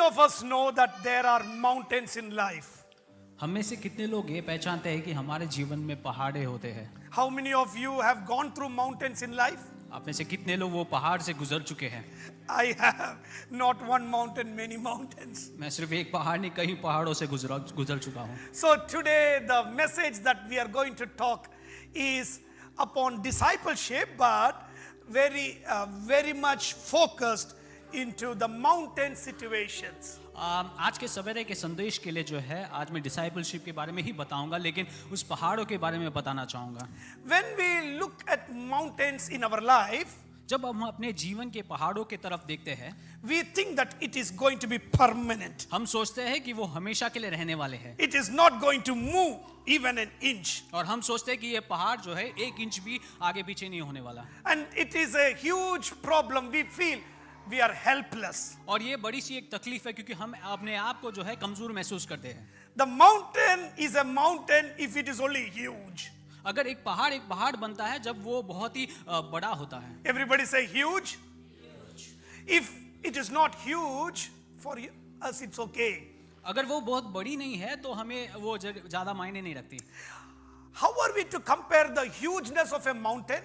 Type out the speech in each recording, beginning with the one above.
of us know that there are mountains in life? हम में से कितने लोग ये पहचानते हैं कि हमारे जीवन में पहाड़े होते हैं? How many of you have gone through mountains in life? आप में से कितने लोग वो पहाड़ से गुजर चुके हैं? I have not one mountain, many mountains. मैं सिर्फ एक पहाड़ नहीं, कई पहाड़ों से गुजर चुका हूँ. So today the message that we are going to talk is upon discipleship, but very much focused into the mountain situations. आज के सवेरे के संदेश के लिए जो है आज मैं डिसाइपलशिप के बारे में ही बताऊंगा, लेकिन उस पहाड़ों के बारे में बताना चाहूंगा. When we look at mountains in our life, जब हम अपने जीवन के पहाड़ों के तरफ देखते हैं, we think that it is going to be permanent. हम सोचते हैं कि वो हमेशा के लिए रहने वाले हैं. It is not going to move even an inch. और हम सोचते हैं कि ये पहाड़ जो है 1 इंच भी आगे पीछे नहीं होने वाला. And it is a huge problem. We feel we are helpless. और ये बड़ी सी एक तकलीफ है क्योंकि हम अपने आप को जो है कमजोर महसूस करते हैं. The mountain is a mountain if it is only huge. अगर एक पहाड़ बनता है जब वो बहुत ही बड़ा होता है. Everybody say huge. If it is not huge for us, it's okay. अगर वो बहुत बड़ी नहीं है तो हमें वो ज्यादा मायने नहीं रखती. How are we to compare the hugeness of a mountain?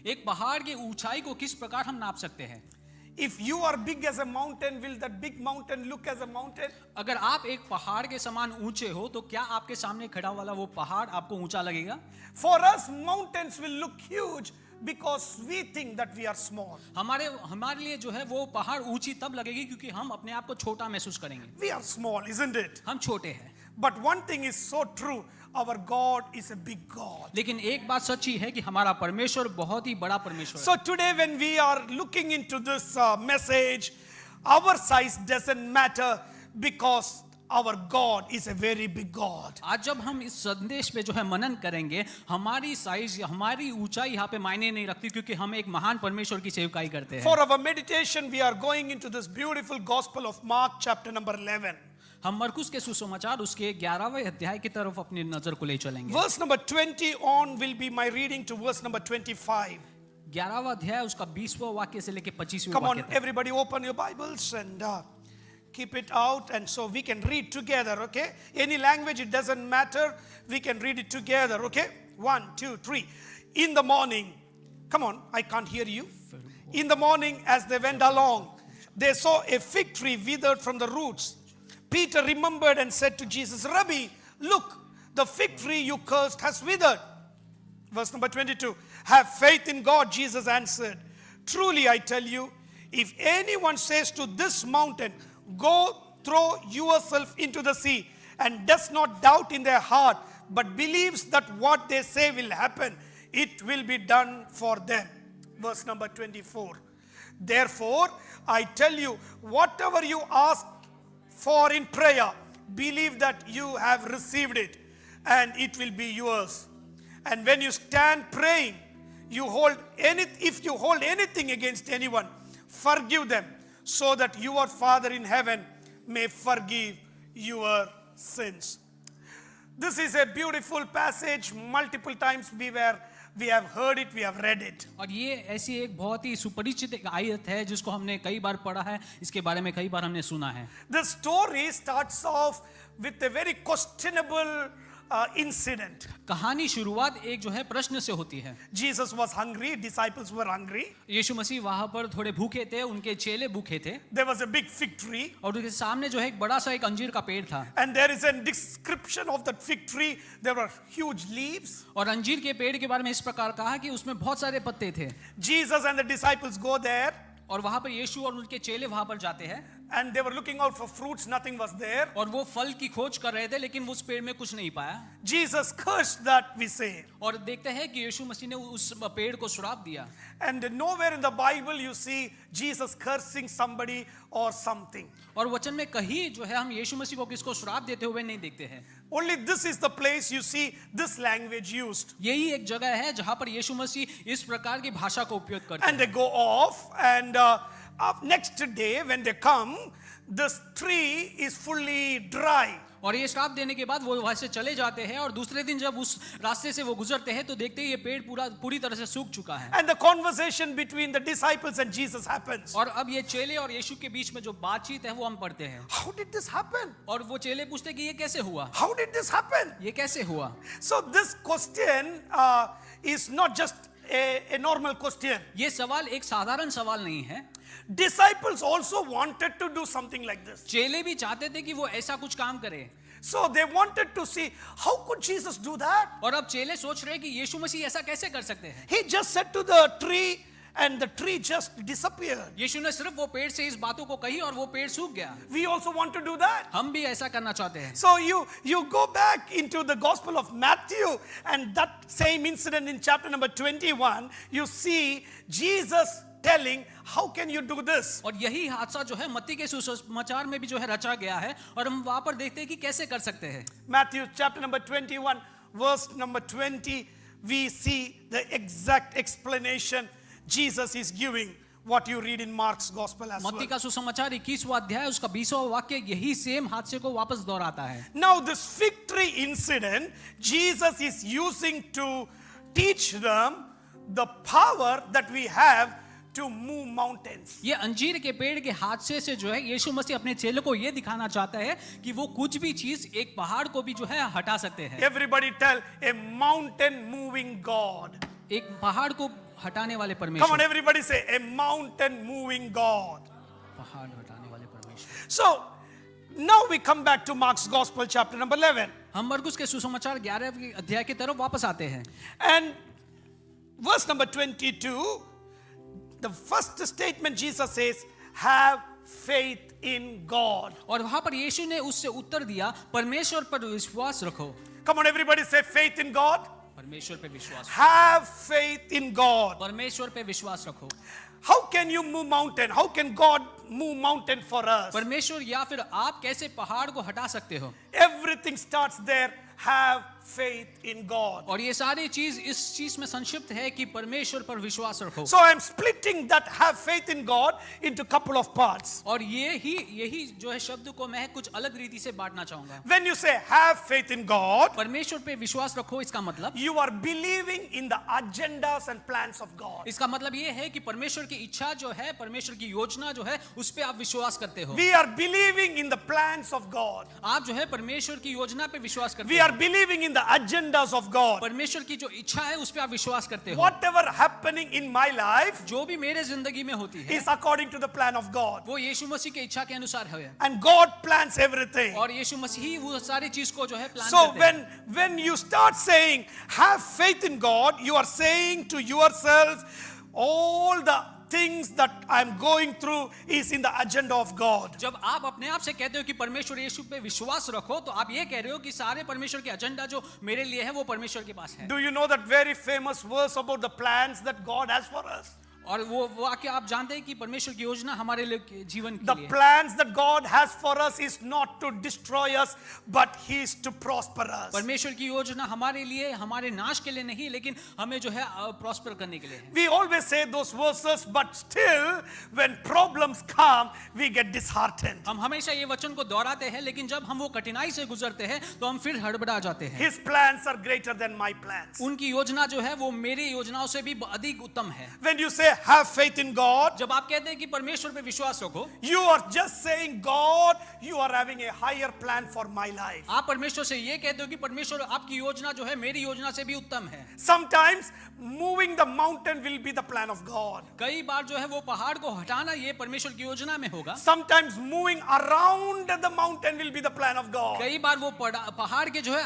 एक पहाड़ की ऊंचाई को किस प्रकार हम नाप सकते हैं? If you are big as a mountain, will that big mountain look as a mountain? अगर आप एक पहाड़ के समान ऊंचे हो तो क्या आपके सामने खड़ा वाला वो पहाड़ आपको ऊंचा लगेगा? For us, mountains will look huge because we think that we are small. हमारे लिए जो है वो पहाड़ ऊंची तब लगेगी क्योंकि हम अपने आप को छोटा महसूस करेंगे. We are small, isn't it? हम छोटे हैं. But one thing is so true, our God is a big God. लेकिन एक बात सच्ची है कि हमारा परमेश्वर बहुत ही बड़ा परमेश्वर है. So today when we are looking into this message, our size doesn't matter because our God is a very big God. आज जब हम इस संदेश पे जो है मनन करेंगे, हमारी साइज या हमारी ऊंचाई यहाँ पे मायने नहीं रखती क्योंकि हम एक महान परमेश्वर की सेवकाई करते हैं. For our meditation, we are going into this beautiful Gospel of Mark, chapter number 11. हम मरकुस के सुसमाचार उसके 11वें अध्याय की तरफ अपनी नजर को ले चलेंगे. Verse number 20 on will be my reading to verse number 25. 11वां अध्याय उसका 20वां वाक्य से लेके 25वें Come on, वाक्य तक. everybody open your Bibles and keep it out and so we can read together, okay? Any language, it doesn't matter. We can read it together, okay? 1, 2, 3. In the morning, come on, I can't hear you. In the morning, as they went along, they saw a fig tree withered from the roots. Peter remembered and said to Jesus, Rabbi, look, the fig tree you cursed has withered. Verse number 22. Have faith in God, Jesus answered. Truly I tell you, if anyone says to this mountain, go throw yourself into the sea, and does not doubt in their heart, but believes that what they say will happen, it will be done for them. Verse number 24. Therefore, I tell you, whatever you ask for in prayer, believe that you have received it, and it will be yours. And when you stand praying, if you hold anything against anyone, forgive them, so that your Father in heaven may forgive your sins. This is a beautiful passage. Multiple times we have heard it, we have read it. और ये ऐसी एक बहुत ही सुपरिचित एक आयत है जिसको हमने कई बार पढ़ा है, इसके बारे में कई बार हमने सुना है. The story starts off with a very questionable incident. कहानी शुरुआत एक जो है प्रश्न से होती है. Jesus was hungry, disciples were hungry. यीशु मसीह वहां पर थोड़े भूखे थे, उनके चेले भूखे थे. There was a big fig tree. और उनके सामने जो है एक बड़ा सा एक अंजीर का पेड़ था. And there is a description of that fig tree. There were huge leaves. और अंजीर के पेड़ के बारे में इस प्रकार कहा कि उसमें बहुत सारे पत्ते थे. Jesus and the disciples go there. और वहां पर यीशु और उनके चेले वहां पर जाते हैं. And they were looking out for fruits, nothing was there. और वो फल की खोज कर रहे थे लेकिन उस पेड़ में कुछ नहीं पाया. Jesus cursed that, we say. और देखते हैं कि यीशु मसीह ने उस पेड़ को श्राप दिया. And nowhere in the Bible you see Jesus cursing somebody or something. और वचन में कहीं जो है हम यीशु मसीह को किसको श्राप देते हुए नहीं देखते हैं. Only this is the place you see this language used. यही एक जगह है जहां पर यीशु मसीह इस प्रकार की भाषा का उपयोग करते हैं. And they go off, and next day when they come, this tree is fully dry. और ये श्राप देने के बाद वो वहां से चले जाते हैं और दूसरे दिन जब उस रास्ते से वो गुजरते हैं तो देखते हैं ये पेड़ पूरी तरह से सूख चुका है। And the conversation between the disciples and Jesus happens. और अब ये चेले और यीशु के बीच में जो बातचीत है वो हम पढ़ते हैं। How did this happen? और वो चेले पूछते कि ये कैसे हुआ, How did this happen? ये कैसे हुआ। So this question is not just a normal question. ये सवाल एक साधारण सवाल नहीं है। Disciples also wanted to do something like this. चेले भी चाहते थे कि वो ऐसा कुछ काम करे। So they wanted to see how could Jesus do that? और अब चेले सोच रहे हैं कि यीशु मसीह ऐसा कैसे कर सकते हैं। He just said to the tree and the tree just disappeared. यीशु ने सिर्फ वो पेड़ से इस बातों को कही और वो पेड़ सूख गया। We also want to do that. हम भी ऐसा करना चाहते हैं। So you go back into the Gospel of Matthew and that same incident in chapter number 21, you see Jesus telling how can you do this? और यही हादसा जो है मत्ती के सुसमाचार में भी जो है रचा गया है और हम वहां पर देखते हैं कि कैसे कर सकते हैं। Matthew chapter number 21 verse number 20, we see the exact explanation Jesus is giving what you read in Mark's gospel as well. मत्ती का सुसमाचार 21वां अध्याय उसका 20वां वाक्य यही सेम हादसे को वापस दोहराता है। Now this fig tree incident Jesus is using to teach them the power that we have to move mountains. ये अंजीर के पेड़ के हादसे से जो है यीशु मसीह अपने चेलों को ये दिखाना चाहता है कि वो कुछ भी चीज एक पहाड़ को भी जो है हटा सकते हैं। Everybody tell a mountain moving God. एक पहाड़ को हटाने वाले Come on, परमेश्वर। everybody say a mountain moving God. पहाड़ हटाने वाले परमेश्वर। So now we come back to Mark's gospel chapter number 11. हम मरकुस के सुसमाचार 11वें अध्याय की तरफ वापस आते हैं। And verse number 22, the first statement Jesus says, have faith in God. और वहां पर यीशु ने उससे उत्तर दिया, परमेश्वर पर विश्वास रखो। Come on, everybody say faith in God. परमेश्वर पे विश्वास। Have faith in God. परमेश्वर पे विश्वास रखो। How can you move mountain? How can God move mountain for us? परमेश्वर या फिर आप कैसे पहाड़ को हटा सकते हो? Everything starts there. Have faith in God. और ये सारी चीज इस चीज में संक्षिप्त है कि परमेश्वर पर विश्वास रखो। So I am splitting that have faith in God into couple of parts. और यही जो है शब्द को मैं कुछ अलग रीति से बांटना चाहूंगा। When you say have faith in God, परमेश्वर पे विश्वास रखो इसका मतलब you are believing in the agendas and plans of God. इसका मतलब ये है कि परमेश्वर की इच्छा जो है, परमेश्वर की योजना जो है, उस पे आप विश्वास करते हो। We are believing in the plans of God. आप जो है परमेश्वर की योजना पे विश्वास करते We हो। are believing in the agendas of God. परमेश्वर की जो इच्छा है उस पे आप विश्वास करते हो। Whatever happening in my life जो भी मेरे जिंदगी में होती है is according to the plan of God. वो यीशु मसीह के इच्छा के अनुसार है And God plans everything. और यीशु मसीह ही वो सारी चीज को जो है प्लान So करते हैं। when you start saying have faith in God, you are saying to yourselves all the things that I'm going through is in the agenda of God. जब आप अपने आप से कहते हो कि परमेश्वर यीशु पे विश्वास रखो तो आप ये कह रहे हो कि सारे परमेश्वर के एजेंडा जो मेरे लिए है वो परमेश्वर के पास है। Do you know that very famous verse about the plans that God has for us? और वो वाक्य आप जानते हैं कि परमेश्वर की योजना हमारे लिए जीवन The के लिए plans that God has for us is not to destroy us, but He is to prosper us. परमेश्वर की योजना हमारे लिए हमारे नाश के लिए नहीं लेकिन हमें जो है प्रॉस्पर करने के लिए है। We always say those verses, but still, when problems come, we get disheartened. हम हमेशा ये वचन को दोहराते हैं लेकिन जब हम वो कठिनाई से गुजरते हैं तो हम फिर हड़बड़ा जाते हैं। His plans are greater than my plans. उनकी योजना जो है वो मेरी योजनाओं से भी अधिक उत्तम है। When you say have faith in God, जब आप कहते हैं कि परमेश्वर पे विश्वास रखो, you are just saying, God, you are having a higher plan for my life. आप परमेश्वर से ये कहते हो कि परमेश्वर आपकी योजना जो है मेरी योजना से भी उत्तम है। Sometimes moving the mountain will be the plan of God. कई बार जो है वो पहाड़ को हटाना ये परमेश्वर की योजना में होगा। Sometimes moving around the mountain will be the plan of God. कई बार वो पहाड़ के जो है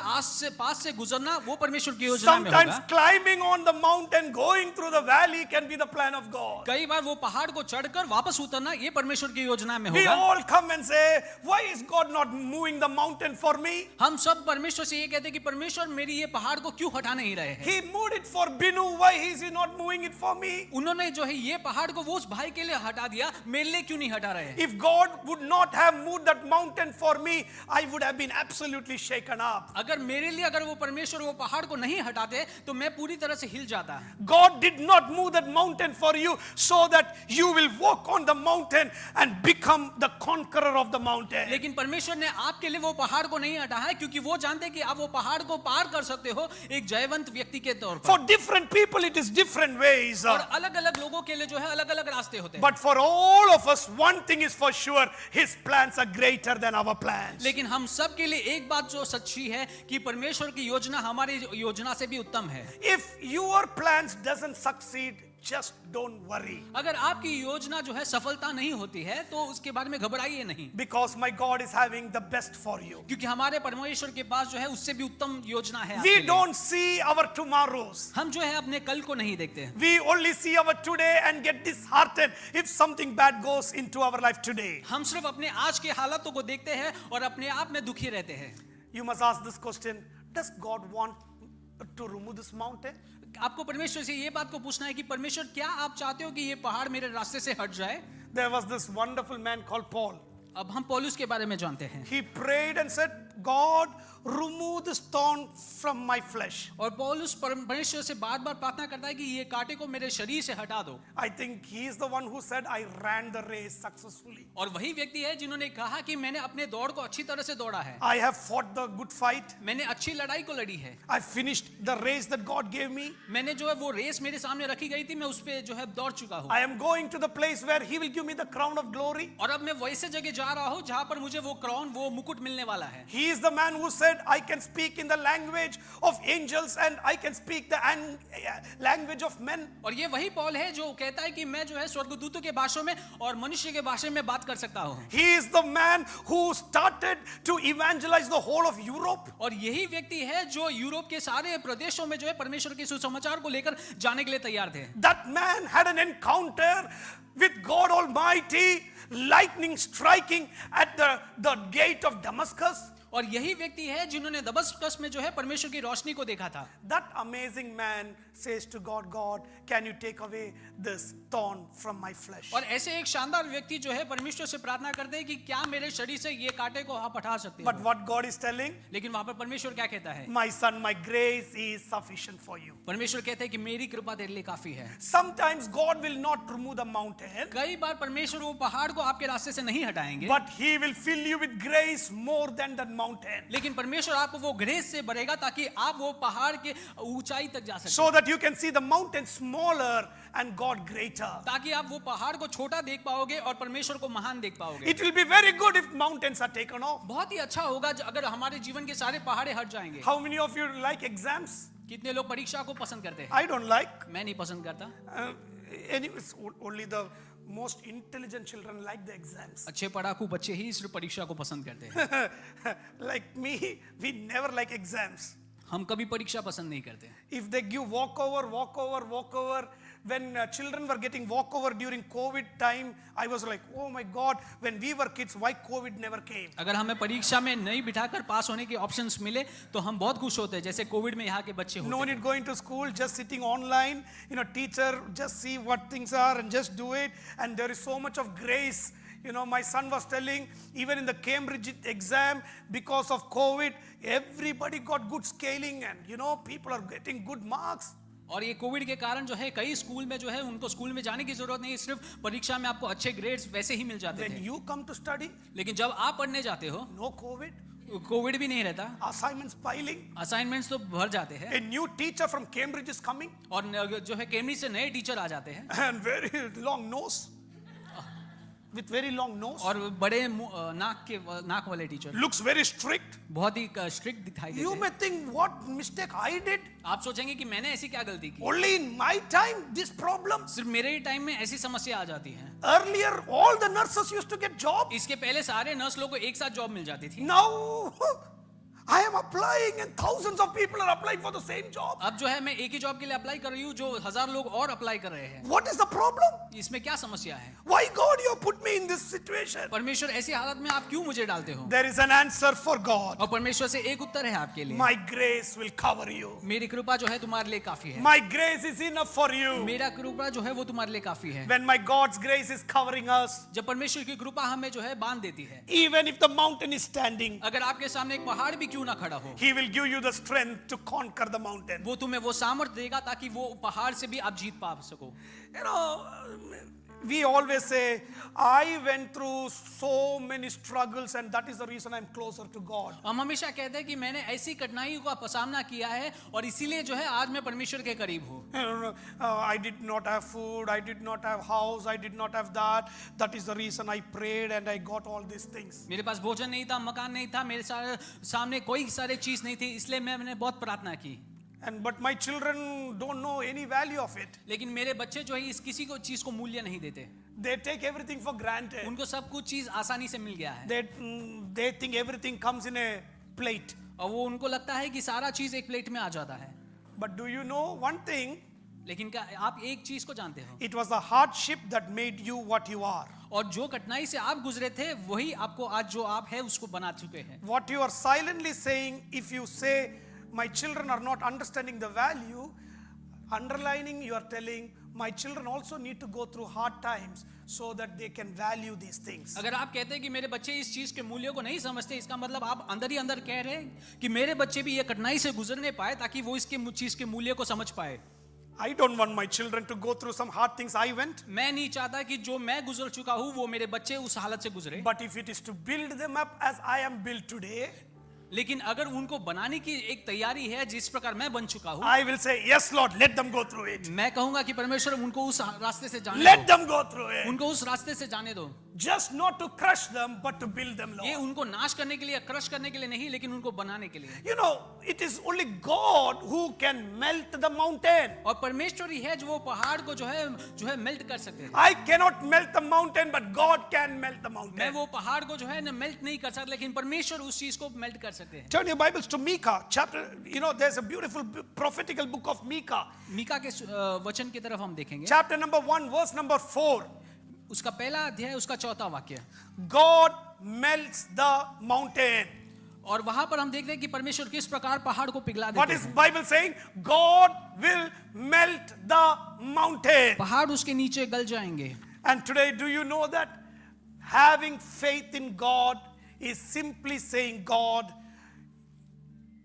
पास से गुजरना वो परमेश्वर की योजना में Sometimes होगा। climbing on the mountain, going through the valley can be the plan of God. कई बार वो पहाड़ को चढ़कर वापस उतरना ये परमेश्वर की योजना में We होगा। all come and say, why is God not moving the mountain for me? हम सब परमेश्वर से ये कहते हैं कि परमेश्वर मेरी ये पहाड़ को क्यों हटा नहीं रहे हैं? He moved it for Binu, why is He not moving it for me? उन्होंने जो है ये पहाड़ को वो उस भाई के लिए हटा दिया, मेरे लिए क्यों नहीं हटा रहे हैं? If God would not have moved that mountain for me, I would have been absolutely shaken up. अगर मेरे लिए अगर वो परमेश्वर वो पहाड़ को नहीं हटाते तो मैं पूरी तरह से हिल जाता। God did not move that mountain for for you so that you will walk on the mountain and become the conqueror of the mountain. लेकिन परमेश्वर ने आपके लिए वो पहाड़ को नहीं हटा है, क्योंकि वो जानते हैं कि आप वो पहाड़ को पार कर सकते हो एक जयवंत व्यक्ति के तौर पर। For different people it is different ways. और अलग-अलग लोगों के लिए जो है अलग-अलग रास्ते होते हैं। But for all of us, one thing is for sure, his plans are greater than our plans. लेकिन हम सब के लिए एक बात जो सच्ची है कि परमेश्वर की योजना हमारी योजना से भी उत्तम है। If your plans doesn't succeed, just don't worry. अगर आपकी योजना जो है सफलता नहीं होती है तो उसके बारे में घबराइए नहीं, Because my God is having the best for you. क्योंकि हमारे परमेश्वर के पास जो है उससे भी उत्तम योजना है आपके We लिए। don't see our tomorrows. हम जो है अपने कल को नहीं देखते हैं, We only see our today and get disheartened if something bad goes into our life today. हम सिर्फ अपने आज के हालातों को देखते हैं और अपने आप में दुखी रहते हैं। You must ask this question, does God want to remove this mountain? आपको परमेश्वर से ये बात को पूछना है कि परमेश्वर क्या आप चाहते हो कि ये पहाड़ मेरे रास्ते से हट जाए? There was this wonderful man called Paul. अब हम पौलुस के बारे में जानते हैं। He prayed and said, God, remove this thorn from my flesh. और पौलुस परमेश्वर से बार-बार प्रार्थना करता है कि ये कांटे को मेरे शरीर से हटा दो। I think he is the one who said, I ran the race successfully. और वही व्यक्ति है जिन्होंने कहा कि मैंने अपने दौड़ को अच्छी तरह से दौड़ा है। I have fought the good fight. मैंने अच्छी लड़ाई को लड़ी है। I finished the race that God gave me. मैंने जो है वो रेस मेरे सामने रखी गई थी, मैं उस पे जो है दौड़ चुका हूँ। I am going to the place where he will give me the crown of glory. और अब मैं वैसे जगह जा रहा हूँ जहाँ पर मुझे वो क्राउन, वो मुकुट मिलने वाला है। He is the man who said, I can speak in the language of angels and I can speak the language of men. और ये वही पौल है जो कहता है कि मैं जो है स्वर्गदूतों के भाषा में और मनुष्य के भाषा में बात कर सकता हूँ। He is the man who started to evangelize the whole of Europe. और यही व्यक्ति है जो यूरोप के सारे प्रदेशों में जो है परमेश्वर के सुसमाचार को लेकर जाने के लिए तैयार थे। That man had an encounter with God Almighty, lightning striking at the gate of Damascus. और यही व्यक्ति है जिन्होंने दमस्कस में जो है परमेश्वर की रोशनी को देखा था। That amazing man says to God, God, can you take away this thorn from my flesh? और ऐसे एक शानदार व्यक्ति जो है परमेश्वर से प्रार्थना करते हैं कि क्या मेरे शरीर से ये कांटे को आप हटा सकते But हो? what God is telling, लेकिन वहां पर परमेश्वर क्या कहता है? my son, my grace is sufficient for you. परमेश्वर कहते हैं कि मेरी कृपा तेरे लिए काफी है। Sometimes God will not remove the mountain, कई बार परमेश्वर वो पहाड़ को आपके रास्ते से नहीं हटाएंगे, but he will fill you with grace more than that mountain, लेकिन परमेश्वर आपको वो ग्रेस से भरेगा ताकि आप वो पहाड़ के ऊंचाई तक जा सकें, so that you can see the mountain smaller and God greater. ताकि आप वो पहाड़ को छोटा देख पाओगे और परमेश्वर को महान देख पाओगे। It will be very good if mountains are taken off. बहुत ही अच्छा होगा अगर हमारे जीवन के सारे पहाड़े हट जाएंगे। How many of you like exams? कितने लोग परीक्षा को पसंद करते हैं? I don't like. मैं नहीं पसंद करता। Anyways, only the most intelligent children like the exams. अच्छे पढ़ाकू बच्चे ही सिर्फ परीक्षा को पसंद करते हैं। Like me, we never like exams. हम कभी परीक्षा पसंद नहीं करते। If they give walkover, when children were getting walkover during COVID time, I was like, oh my God, when we were kids, why COVID never came? अगर हमें परीक्षा में नहीं बिठाकर पास होने के ऑप्शंस मिले तो हम बहुत खुश होते हैं, जैसे कोविड में यहाँ के बच्चे No होते need going to school, just sitting online, teacher, just see what things are and just do it. And there is so much of grace. My son was telling, even in the Cambridge exam, because of COVID, everybody got good scaling and, people are getting good marks. और ये Covid के कारण जो है कई school में जो है उनको स्कूल में जाने की जरूरत नहीं, सिर्फ परीक्षा में आपको अच्छे ग्रेड्स वैसे ही मिल जाते When थे। you come to study, लेकिन जब आप पढ़ने जाते हो, no COVID, कोविड भी नहीं रहता, assignments piling. असाइनमेंट्स तो भर जाते हैं, A new teacher from Cambridge is coming और जो है कैम्ब्रिज से नए टीचर आ जाते हैं and very long nose, with very long nose, और बड़े नाक वाले टीचर, looks very strict. बहुत ही स्ट्रिक्ट दिखाई You देते may हैं। think what mistake I did. आप सोचेंगे कि मैंने ऐसी क्या गलती की? Only in my time, this problem. सिर्फ मेरे ही टाइम में ऐसी समस्या आ जाती है। Earlier, all the nurses used to get jobs. इसके पहले सारे नर्स लोगों को एक साथ जॉब मिल जाती थी। Now, I am applying and thousands of people are applying for the same job. अब जो है मैं एक ही जॉब के लिए अप्लाई कर रही हूँ जो 1000 लोग और अप्लाई कर रहे हैं। What is the problem? इसमें क्या समस्या है? Why God you put me in this situation? परमेश्वर ऐसी हालत में आप क्यों मुझे डालते हो? There is an answer for God. और परमेश्वर से एक उत्तर है आपके लिए। My grace will cover you. मेरी कृपा जो है तुम्हारे लिए काफी है। My grace is enough for you. मेरा कृपा जो है वो तुम्हारे लिए काफी है। When my God's grace is covering us, जब परमेश्वर की कृपा हमें जो है बांध देती है, even if the mountain is standing, अगर आपके सामने एक पहाड़ भी क्यों क्यों ना खड़ा हो, He will give you the strength to conquer the mountain. वो तुम्हें वो सामर्थ देगा ताकि वो पहाड़ से भी आप जीत पा सको। You know, we always say, I went through so many struggles and that is the reason I'm closer to God. हम हमेशा कहते हैं कि मैंने ऐसी कठिनाइयों का सामना किया है और इसीलिए जो है आज मैं परमेश्वर के करीब हूँ। I did not have food, I did not have house, I did not have that. That is the reason I prayed and I got all these things. मेरे पास भोजन नहीं था, मकान नहीं था, मेरे सामने कोई सारे चीज नहीं थी, इसलिए मैंने बहुत प्रार्थना की। But my children don't know any value of it. लेकिन मेरे बच्चे जो है इस किसी को चीज को मूल्य नहीं देते, They take everything for granted. उनको सब कुछ चीज आसानी से मिल गया है They think everything comes in a plate. और वो उनको लगता है कि सारा चीज एक प्लेट में आ जाता है। But do you know one thing? लेकिन क्या आप एक चीज को जानते हो, It was the hardship that made you what you are. और जो कठिनाई से आप गुजरे थे वही आपको आज जो आप है उसको बना चुके हैं। What you are silently saying, if you say, my children are not understanding the value, underlining, you are telling, my children also need to go through hard times so that they can value these things. अगर आप कहते हैं कि मेरे बच्चे इस चीज के मूल्यों को नहीं समझते, इसका मतलब आप अंदर ही अंदर कह रहे हैं कि मेरे बच्चे भी ये कठिनाई से गुजरने पाए ताकि वो इसके चीज के मूल्य को समझ पाए। I don't want my children to go through some hard things I went. मैं नहीं चाहता कि जो मैं गुजर चुका हूँ वो मेरे बच्चे उस हालत से गुजरे। But if it is to build them up as I am built today, लेकिन अगर उनको बनाने की एक तैयारी है जिस प्रकार मैं बन चुका हूँ, I will say, yes Lord, let them go through it. मैं कहूंगा कि परमेश्वर उनको उस रास्ते से जाने Let दो, them go through it. उनको उस रास्ते से जाने दो। Just not to crush them, but to build them, ये Lord. उनको नाश करने के लिए, क्रश करने के लिए नहीं, लेकिन उनको बनाने के लिए। You know, it is only God who can melt the mountain. और परमेश्वर ही है जो वो पहाड़ को जो है मेल्ट कर सकते हैं। I cannot melt the mountain, but God can melt the मैं mountain. वो पहाड़ को जो है ना मेल्ट नहीं कर सकता, लेकिन परमेश्वर उस चीज को मेल्ट कर सकते हैं। Turn your Bibles to Micah chapter. You know, there's a beautiful prophetical book of Micah. Mika के वचन की तरफ हम देखेंगे, Chapter number 1, verse number 4. उसका पहला अध्याय उसका चौथा वाक्य, God melts the mountain. और वहां पर हम देख रहे हैं कि परमेश्वर किस प्रकार पहाड़ को पिघला What देते is हैं। Bible saying? God will melt the mountain. पहाड़ उसके नीचे गल जाएंगे। And today, do you know that having faith in God is simply saying, God,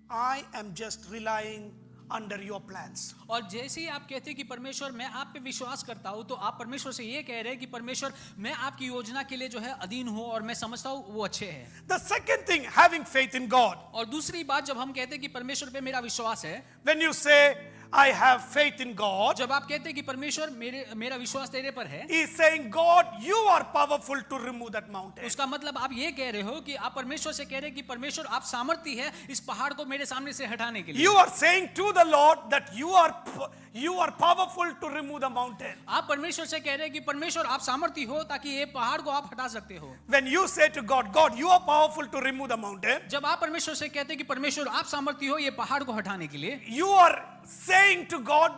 I am just relying under your plans. और जैसे ही आप कहते हैं कि परमेश्वर मैं आप पे विश्वास करता हूं, तो आप परमेश्वर से ये कह रहे हैं कि परमेश्वर मैं आपकी योजना के लिए जो है अधीन हूं और मैं समझता हूं वो अच्छे हैं। The second thing, having faith in God. और दूसरी बात, जब हम कहते हैं कि परमेश्वर पे मेरा विश्वास है, When you say, I have faith in God, जब आप कहते हैं कि परमेश्वर मेरा विश्वास तेरे पर है, He is saying, God, you are powerful to remove that mountain. उसका मतलब आप ये कह रहे हो कि आप परमेश्वर से कह रहे हैं कि परमेश्वर आप सामर्थ्य है इस पहाड़ को मेरे सामने से हटाने के लिए। You are saying to the Lord that you are powerful to remove the mountain. आप परमेश्वर से कह रहे हैं कि परमेश्वर आप सामर्थ्य हो ताकि ये पहाड़ को आप हटा सकते हो। When you say to God, God, you are powerful to remove the mountain, जब आप परमेश्वर से कहते हैं कि परमेश्वर आप सामर्थ्य हो ये पहाड़ को हटाने के लिए, you are saying to God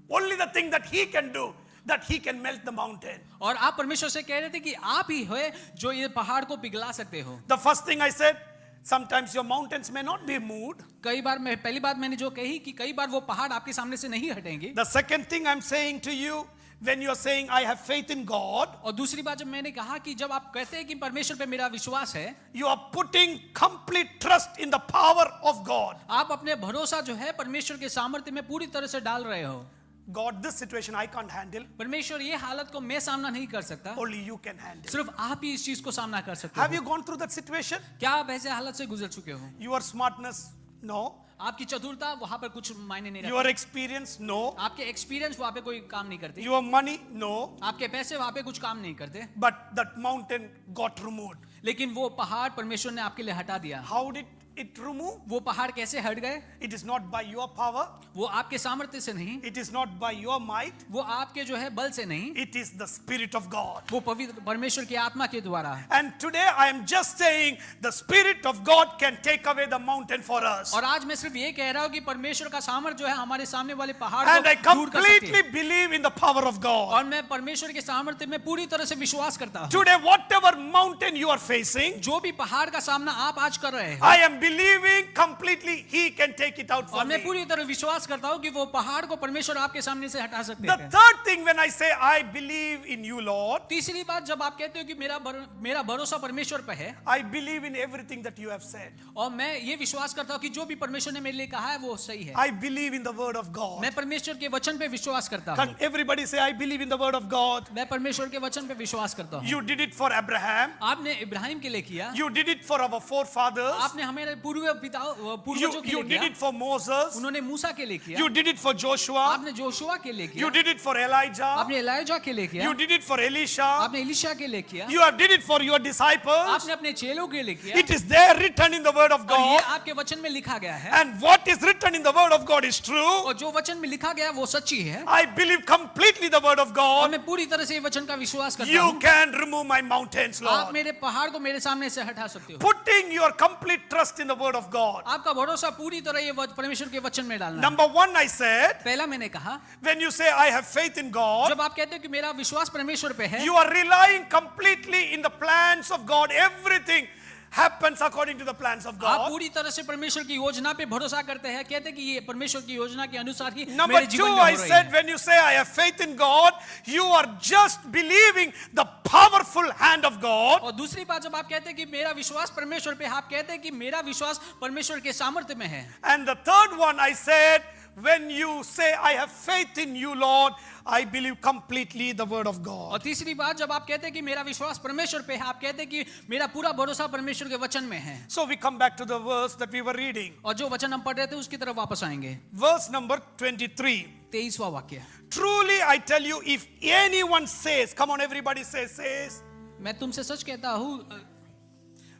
only the thing that He can do, that He can melt the mountain. और आप परमेश्वर से कह रहे थे कि आप ही हो जो ये पहाड़ को पिघला सकते हो। The first thing I said, sometimes your mountains may not be moved. कई बार मैं पहली बात मैंने जो कही कि कई बार वो पहाड़ आपके सामने से नहीं हटेंगे। The second thing I'm saying to you, when you're saying I have faith in God, और दूसरी बात जब मैंने कहा कि जब आप कहते हैं कि परमेश्वर पे मेरा विश्वास है, you are putting complete trust in the power of God. आप अपने भरोसा जो है परमेश्वर के सामर्थ्य में पूरी तरह से डाल रहे हो। God, this situation I can't handle. परमेश्वर ये हालत को मैं सामना नहीं कर सकता, Only you can handle. सिर्फ आप ही इस चीज को सामना कर सकते Have हो। you gone through that situation? क्या आप ऐसे हालत से गुजर चुके हो? Your smartness? No. आपकी चतुरता वहां पर कुछ मायने नहीं Your रखती, experience? No. आपके एक्सपीरियंस वहां पे कोई काम नहीं करते, Your money? No. आपके पैसे वहां पे कुछ काम नहीं करते, But that mountain got removed. लेकिन वो पहाड़ परमेश्वर ने आपके लिए हटा दिया। How did it remove? वो पहाड़ कैसे हट गए? It is not by your power. वो आपके सामर्थ्य से नहीं, It is not by your might. वो आपके जो है बल से नहीं, It is the Spirit of God. वो पवित्र परमेश्वर की आत्मा के द्वारा है। And today I am just saying the Spirit of God can take away the mountain for us. और आज मैं सिर्फ ये कह रहा हूँ कि परमेश्वर का सामर्थ्य जो है हमारे सामने वाले पहाड़ And I को दूर कर सकती है। completely believe in the power of God. और मैं परमेश्वर के सामर्थ्य में पूरी तरह से विश्वास करता हूँ। Today, whatever mountain you are facing, जो भी पहाड़ का सामना आप आज कर रहे हैं, I am believing completely He can take it out और for मैं me. पूरी तरह विश्वास करता हूँ कि वो पहाड़ को परमेश्वर आपके सामने से हटा सकते The हैं। third thing, when I say I believe in you, Lord, तीसरी बात, जब आप कहते हो कि मेरा भरोसा परमेश्वर पे है, I believe in everything that you have said. और मैं ये विश्वास करता हूँ कि जो भी परमेश्वर ने मेरे लिए कहा है वो सही है। I believe in the word of God. मैं परमेश्वर के वचन पे विश्वास करता Can हूँ। everybody say, I believe in the word of God? मैं परमेश्वर के वचन पे विश्वास करता हूँ। You did it for Abraham. आपने इब्राहिम के लिए किया, You did it for our forefathers. आपने हमारे पूर्वजों के You लिए did किया, it for Moses. उन्होंने मूसा के लिए किया, You did it for Joshua. आपने जोशुआ के लिए You किया, did it for Elijah. आपने एलिजा के लिए किया, You did it for Elisha. आपने एलीशा के लिए किया, You have did it for your disciples. आपने अपने चेलों के लिए किया, It is there written in the word of और ये God. आपके वचन में लिखा गया है, And what is written in the word of God is true. और जो वचन में लिखा गया है वो सच्ची है, I believe completely the word of और God. मैं पूरी तरह से ये वचन का विश्वास करता You हूँ। can remove my mountains, आप Lord. मेरे पहाड़ को मेरे सामने से हटा सकते हो। Putting your complete trust in the word of God. आपका भरोसा पूरी तरह ये परमेश्वर के वचन में डालना है। Number one, I said, पहला मैंने कहा, when you say I have faith in God, जब आप कहते हो कि मेरा विश्वास परमेश्वर पे है, you are relying completely in the plans of God. Everything happens according to the plans of आप God. पूरी तरह से परमेश्वर की योजना पे भरोसा करते हैं, कहते हैं कि ये परमेश्वर की योजना के अनुसार ही Number मेरे two, जीवन में I हो रही said, है। when you say I have faith in God, you are just believing the powerful hand of God. और दूसरी बात, जब आप कहते हैं कि मेरा विश्वास परमेश्वर पे, आप कहते हैं कि मेरा विश्वास परमेश्वर के सामर्थ्य में है। And the third one, I said, when you say I have faith in you, Lord, I believe completely the word of और God. तीसरी बात, जब आप कहते हैं कि मेरा विश्वास परमेश्वर पे है, आप कहते हैं कि मेरा पूरा भरोसा परमेश्वर के वचन में है। So we come back to the verse that we were reading. और जो वचन हम पढ़ रहे थे उसकी तरफ वापस आएंगे। Verse number 23. 23वां वाक्य, Truly I tell you, if anyone says, come on everybody says, मैं तुमसे सच कहता हूँ,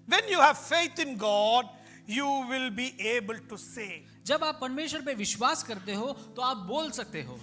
when you have faith in God, you will be able to say. जब आप परमेश्वर पे विश्वास करते हो तो आप बोल सकते हो।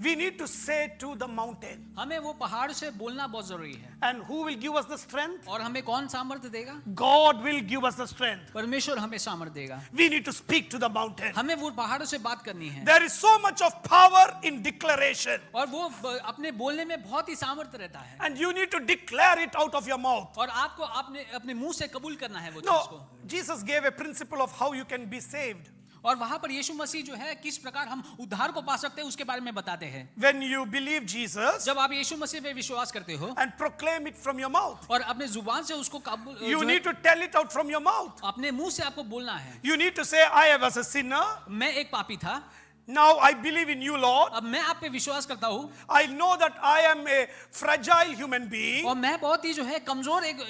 We need to say to the mountain. हमें वो पहाड़ से बोलना बहुत जरूरी है। And who will give us the strength? और हमें कौन सामर्थ्य देगा? God will give us the strength. परमेश्वर हमें सामर्थ्य देगा। We need to speak to the mountain. हमें वो पहाड़ों से बात करनी है। There is so much of power in declaration. और वो अपने बोलने में बहुत ही सामर्थ्य रहता है। And you need to declare it out of your mouth. और आपको अपने मुंह से कबूल करना है वो चीज को। No, Jesus gave a principle of how you can be saved. और वहां पर यीशु मसीह जो है किस प्रकार हम उद्धार को पा सकते हैं उसके बारे में बताते हैं। When you believe Jesus जब आप यीशु मसीह पे विश्वास करते हो and proclaim it from your mouth, और अपने जुबान से उसको कबूल, you need to tell it out from your mouth. अपने मुंह से आपको बोलना है। You need to say, I was a sinner. मैं एक पापी था, Now I believe in you, Lord. अब मैं आप पे विश्वास करता हूँ, I know that I am a fragile human being, और मैं बहुत ही जो है कमजोर एक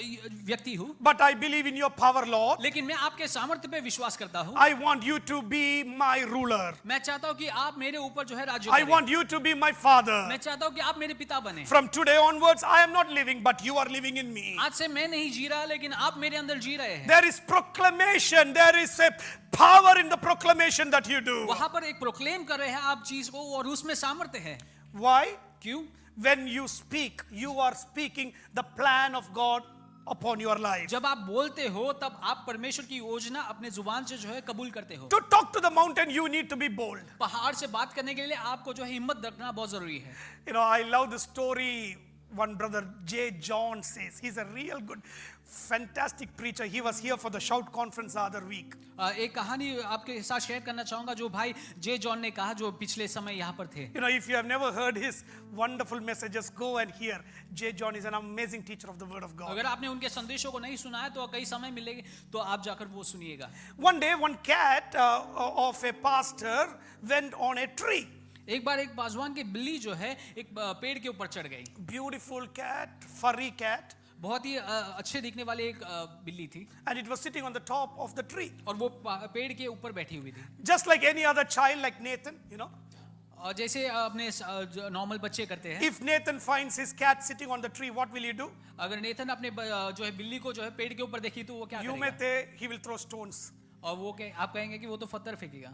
व्यक्ति हूँ, but I believe in your power, Lord. लेकिन मैं आपके सामर्थ्य पे विश्वास करता हूँ। I want you to be my ruler. मैं चाहता हूँ कि आप मेरे ऊपर जो है राज्य I करें। want you to be my father. मैं चाहता हूँ कि आप मेरे पिता बने। From today onwards, I am not living, but you are living in me. आज से मैं नहीं जी रहा, लेकिन आप मेरे अंदर जी रहे हैं। There is proclamation. There is a power in the proclamation that you do. वहां पर एक प्रोक्लेम कर रहे हैं आप चीज को, और उसमें सामर्थ्य है। Why? क्यों? When you speak, you are speaking the plan of God upon your life. जब आप बोलते हो तब आप परमेश्वर की योजना अपने जुबान से जो है कबूल करते हो। To talk to the mountain, you need to be bold. पहाड़ से बात करने के लिए आपको जो है हिम्मत रखना बहुत जरूरी है। You know, I love the story one brother J. John says. He's a real good, fantastic preacher. He was here for the Shout conference the other week. एक कहानी आपके साथ शेयर करना चाहूंगा जो भाई जे जॉन ने कहा, जो पिछले समय यहाँ पर थे। You know, if you have never heard his wonderful messages, go and hear. J. John is an amazing teacher of the Word of God. अगर आपने उनके संदेशों को नहीं सुना है तो कई समय मिलेगी, तो आप जाकर वो सुनिएगा। One day, one cat of a pastor went on a tree. एक बार एक बाजवान की बिल्ली जो है एक पेड़ के ऊपर चढ़ गई। Beautiful cat, furry cat. बहुत ही अच्छे दिखने वाली एक बिल्ली थी, And it was sitting on the top of the tree. और वो पेड़ के ऊपर बैठी हुई थी। Just like any other child, like Nathan, you know. और जैसे अपने नॉर्मल बच्चे करते हैं। If Nathan finds his cat sitting on the tree, what will he do? अगर नेथन अपने जो है बिल्ली को जो है पेड़ के ऊपर देखी तो वो क्या You करेगा? may say he will throw stones. और वो आप कहेंगे कि वो तो पत्थर फेंकेगा।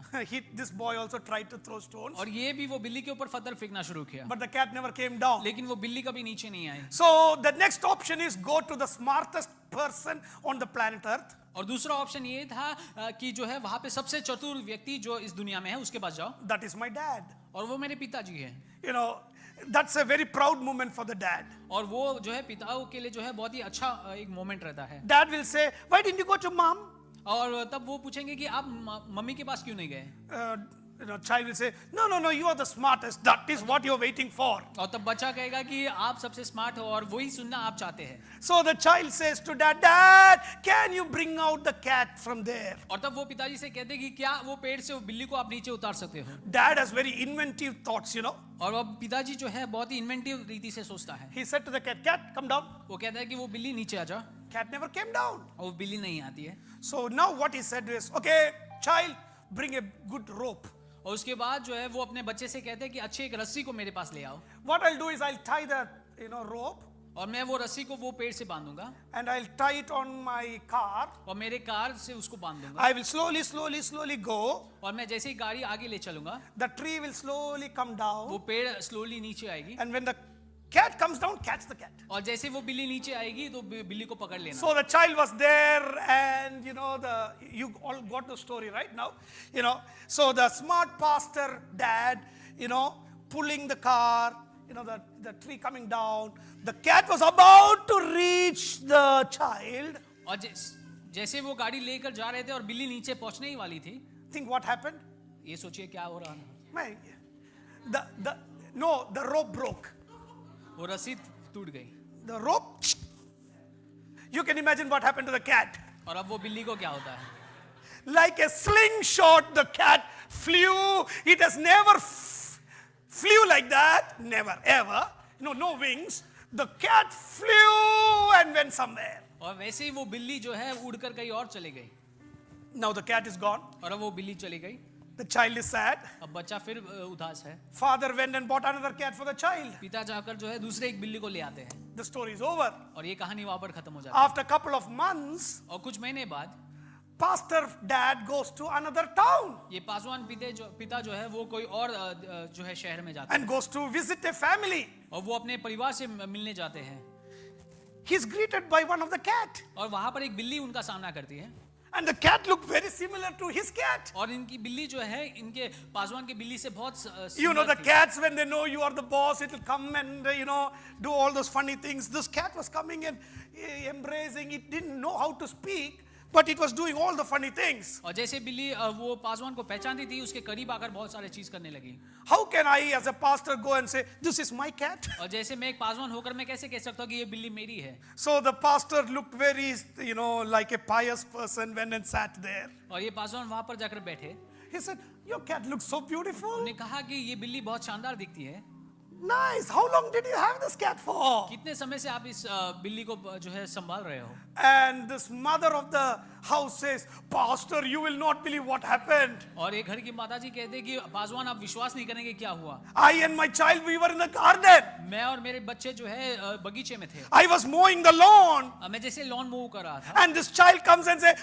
This boy also tried to throw stones, और ये भी वो बिल्ली के ऊपर पत्थर फेंकना शुरू किया, but the cat never came down. लेकिन वो बिल्ली कभी नीचे नहीं आई। So the next option is go to the smartest person on the planet Earth. और दूसरा ऑप्शन ये था कि जो है वहां पे सबसे चतुर व्यक्ति जो इस दुनिया में है उसके पास जाओ, That is my dad. और वो मेरे पिताजी हैं। You know, that's a very proud moment for the dad. और वो जो है पिताओं के लिए जो है बहुत ही अच्छा एक मोमेंट रहता है। Dad will say, why didn't you go to mom? और तब वो पूछेंगे कि आप मम्मी के पास क्यों नहीं गए? Child will say, no, you are the smartest. That is what you are waiting for. और तब बच्चा कहेगा कि आप सबसे स्मार्ट हो और वही सुनना आप चाहते हैं। So the child says to Dad, can you bring out the cat from there? और तब वो पिताजी से कहते हैं कि क्या वो पेड़ से वो बिल्ली को आप नीचे उतार सकते हो? Dad has very inventive thoughts, और अब पिताजी जो है बहुत ही इन्वेंटिव रीति से सोचता है। He said to the cat, come down. वो कहता है कि वो बिल्ली नीचे आ जा, Cat never came down. और वो बिल्ली नहीं आती है। So now what he said is, okay, child, bring a good rope. और उसके बाद जो है वो अपने बच्चे से कहते हैं कि अच्छी एक रस्सी को मेरे पास ले आओ। What I'll do is I'll tie the rope और मैं वो रस्सी को वो पेड़ से बांधूंगा and I'll tie it on my car. और मेरे कार से उसको बांध दूंगा। I will slowly go. और मैं जैसे ही गाड़ी आगे ले चलूंगा, The tree will slowly come वो down. पेड़ स्लोली नीचे आएगी। And when the cat comes down, catch the cat. और जैसे वो बिल्ली नीचे आएगी तो बिल्ली को पकड़ लेना। So the child was there, and you all got the story right now. So the smart pastor dad, pulling the car, the tree coming down. The cat was about to reach the child. और जैसे वो गाड़ी लेकर जा रहे थे और बिल्ली नीचे पहुंचने ही वाली थी, Think what happened? ये सोचिए क्या हो रहा था। The rope broke. वो रस्सी टूट गई। The rope. You can imagine what happened to the cat. और अब वो बिल्ली को क्या होता है? Like a slingshot, the cat flew. It has never flew like that. Never, ever. No wings. The cat flew and went somewhere. और वैसे ही वो बिल्ली जो है उड़कर कहीं और चली गई। Now the cat is gone. और अब वो बिल्ली चली गई। The child is sad. अब बच्चा फिर उदास है। Father went and bought another cat for the child. पिता जाकर जो है दूसरे एक बिल्ली को ले आते हैं। The story is over. और ये कहानी वहां पर खत्म हो जाती है। After a couple of months, और कुछ महीने बाद pastor dad goes to another town ये पासवान पिता जो है वो कोई और जो है शहर में जाते हैं and goes to visit a family. और वो अपने परिवार से मिलने जाते हैं। He's greeted by one of the cat. और वहां पर एक बिल्ली उनका सामना करती है। And the cat looked very similar to his cat. और इनकी बिल्ली जो है इनके पासवान की बिल्ली से बहुत The cats, when they know you are the boss, it will come and do all those funny things. This cat was coming and embracing. It didn't know how to speak, but it was doing all the funny things. और जैसे बिल्ली वो पासवान को पहचानती थी, उसके करीब आकर बहुत सारे चीज करने लगी। How can I as a pastor go and say, this is my cat? और जैसे मैं एक पासवान होकर मैं कैसे कह सकता हूँ कि ये बिल्ली मेरी है? So the pastor looked very, like a pious person, went and sat there. और ये पासवान वहां पर जाकर बैठे। He said, your cat looks so beautiful. उन्होंने कहा कि ये बिल्ली बहुत शानदार दिखती है। Nice. How long did you have this cat for? कितने समय से आप इस बिल्ली को जो है संभाल रहे हो? And this mother of the house says, Pastor, you will not believe what happened. और एक घर की माताजी कहते हैं कि पासवान आप विश्वास नहीं करेंगे क्या हुआ। I and my child, we were in the garden. मैं और मेरे बच्चे जो है बगीचे में थे। I was mowing the lawn. मैं जैसे लॉन मूव कर रहा था। And this child comes and says,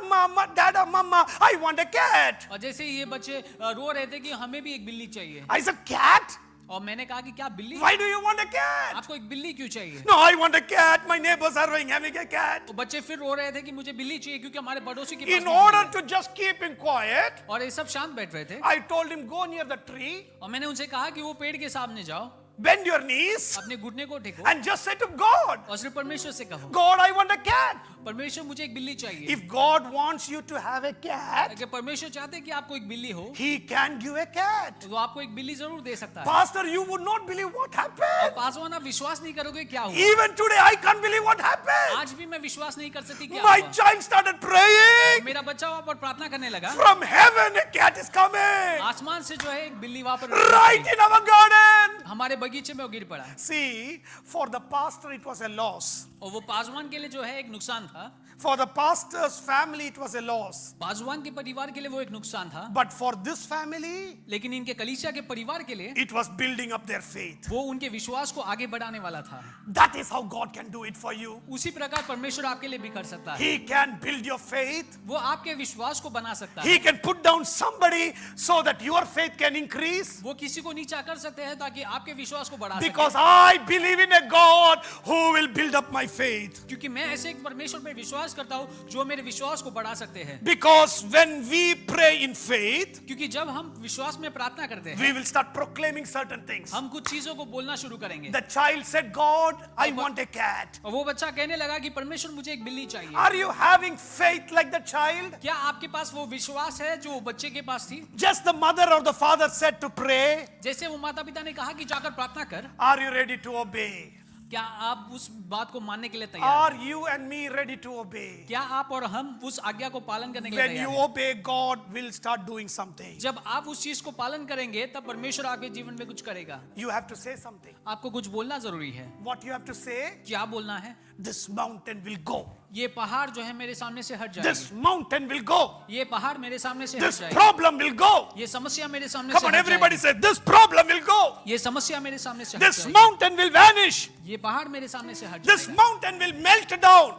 Mama, Dada, Mama, I want a cat. और जैसे ये बच्चे रो रहे थे कि हमें भी एक बिल्ली चाहिए। I said, cat? और मैंने कहा कि क्या बिल्ली? Why do you want a cat? आपको एक बिल्ली क्यों चाहिए? No, I want a cat. My neighbors are having a cat. तो बच्चे फिर रो रहे थे कि मुझे बिल्ली चाहिए क्योंकि हमारे पड़ोसी के पास In बिल्ली order है। to just keep him quiet, और ये सब शांत बैठ रहे थे। I told him, go near the tree, और मैंने उनसे कहा कि वो पेड़ के सामने जाओ, bend your knees, अपने घुटने को टेको and just say to God, और सिर्फ परमेश्वर से कहो, God, I want a cat. परमेश्वर मुझे एक बिल्ली चाहिए। If God wants you to have a cat, अगर परमेश्वर चाहते हैं कि आपको एक बिल्ली हो, He can give a cat. तो आपको एक बिल्ली जरूर दे सकता है। Pastor, you would not believe what और happened. पासवान आप विश्वास नहीं करोगे क्या हुआ? Even today, I can't believe what happened. आज भी मैं विश्वास नहीं कर सकती क्या My हुआ। child started praying. मेरा बच्चा वहां पर प्रार्थना करने लगा। From heaven, a cat is coming. आसमान से जो है एक बिल्ली वहां पर Right in our garden. हमारे बगीचे में वो गिर पड़ा। See, for the pastor, it was a loss. और वो पासवान के लिए जो है एक नुकसान था। For the pastor's family, it was a loss. Paswan के परिवार के लिए वो एक नुकसान था। But for this family, लेकिन इनके कलीसिया के परिवार के लिए it was building up their faith. वो उनके विश्वास को आगे बढ़ाने वाला था। That is how God can do it for you. उसी प्रकार परमेश्वर आपके लिए भी कर सकता है। He can build your faith. वो आपके विश्वास को बना सकता है। He can put down somebody so that your faith can increase. वो किसी को नीचा कर सकते हैं ताकि आपके विश्वास को बढ़ा Because सके, I believe in a God who will build up my faith. क्योंकि मैं ऐसे एक परमेश्वर पे विश्वास करता हूँ जो मेरे विश्वास को बढ़ा सकते हैं। Because when we pray in faith, क्योंकि जब हम विश्वास में प्रार्थना करते हैं, we will start proclaiming certain things. हम कुछ चीजों को बोलना शुरू करेंगे। The child said, God, I want a cat. और वो बच्चा कहने लगा कि परमेश्वर मुझे एक बिल्ली चाहिए। Are you having faith like the child? क्या आपके पास वो विश्वास है जो बच्चे के पास थी? Just the mother or the father said to pray. जैसे वो माता पिता ने कहा कि जाकर प्रार्थना कर, Are you ready to obey? क्या आप उस बात को मानने के लिए तैयार हैं? Are you and me ready to obey? क्या आप और हम उस आज्ञा को पालन करने के लिए When you तैयार हैं? obey, God will start doing something. जब आप उस चीज को पालन करेंगे तब परमेश्वर आपके जीवन में कुछ करेगा। You have to say something. आपको कुछ बोलना जरूरी है। What you have to say? क्या बोलना है? This mountain will go. ये पहाड़ जो है मेरे सामने से हट This जाएगी। mountain will go. ये पहाड़ मेरे सामने से हट This जाएगी। problem will go. ये समस्या मेरे सामने Come से on, हट everybody जाएगी। say, this problem will go. ये समस्या मेरे सामने से हट This जाएगी। mountain will vanish. ये पहाड़ मेरे सामने से हट This जाएगा। mountain will melt down.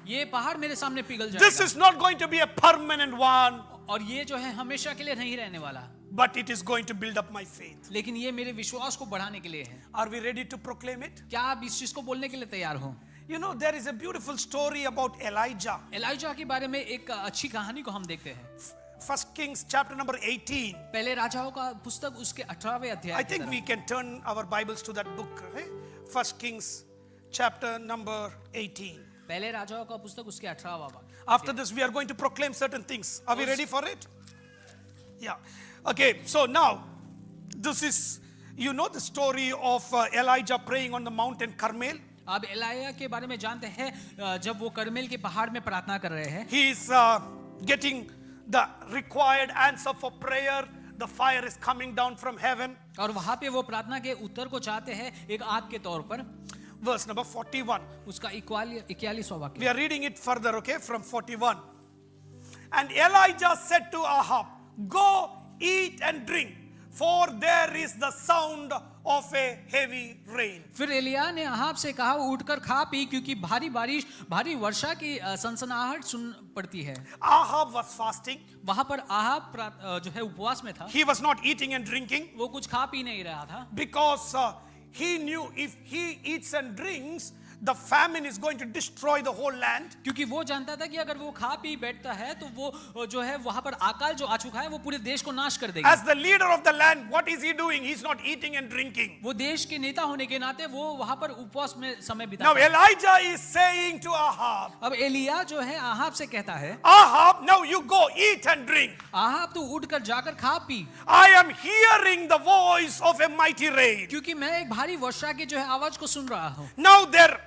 ये पहाड़ मेरे सामने पिघल This जाएगा। is not going to be a permanent one, और ये जो है हमेशा के लिए नहीं रहने वाला, but it is going to build up my faith. लेकिन ये मेरे विश्वास को बढ़ाने के लिए है। Are we ready to proclaim it? क्या आप इस चीज को बोलने के लिए तैयार हो? You know, there is a beautiful story about Elijah. Elijah के बारे में एक अच्छी कहानी को हम देखते हैं। 1 Kings chapter number 18. पहले राजाओं का पुस्तक उसके 18वें अध्याय I की think तरफ। we can turn our Bibles to that book. Okay? 1 Kings chapter number 18. पहले राजाओं का पुस्तक उसके 18वां भाग। After this, we are going to proclaim certain things. Are we ready for it? Yeah. Okay, so now, this is, you know the story of Elijah praying on the mountain Carmel. अब एलाया के बारे में जानते हैं, जब वो करमेल के पहाड़ में प्रार्थना कर रहे हैं, He is getting the required answer for prayer. The fire is coming down from heaven. और वहां पे वो प्रार्थना के उत्तर को चाहते हैं एक आग के तौर पर। Verse number 41. उसका 41वां वाक्य। We are reading it further, okay, from 41. And Elijah said to Ahab, go eat and drink, for there is the sound of a heavy rain. फिर एलिया ने अहाब से कहा, उठकर खा पी, क्योंकि भारी बारिश, भारी वर्षा की सनसनाहट सुन पड़ती है। Ahab was fasting. वहां पर अहाब जो है उपवास में था। He was not eating and drinking वो कुछ खा पी नहीं रहा था, because he knew if he eats and drinks, the famine is going to destroy the whole land. क्योंकि वो जानता था कि अगर वो खा पी बैठता है तो वो जो है वहां पर अकाल जो आ चुका है वो पूरे देश को नाश कर देगी। As the leader of the land, what is he doing? He's not eating and drinking. वो देश के नेता होने के नाते वो वहां पर उपवास में समय Now बिताता है। Elijah is saying to Ahab, अब एलिया जो है अहाब से कहता है, Ahab, now you go eat and drink. Ahab तू उठकर जाकर खा P, I am hearing the voice of a mighty rain. क्योंकि मैं एक भारी वर्षा की जो है आवाज को सुन रहा हूँ। Now there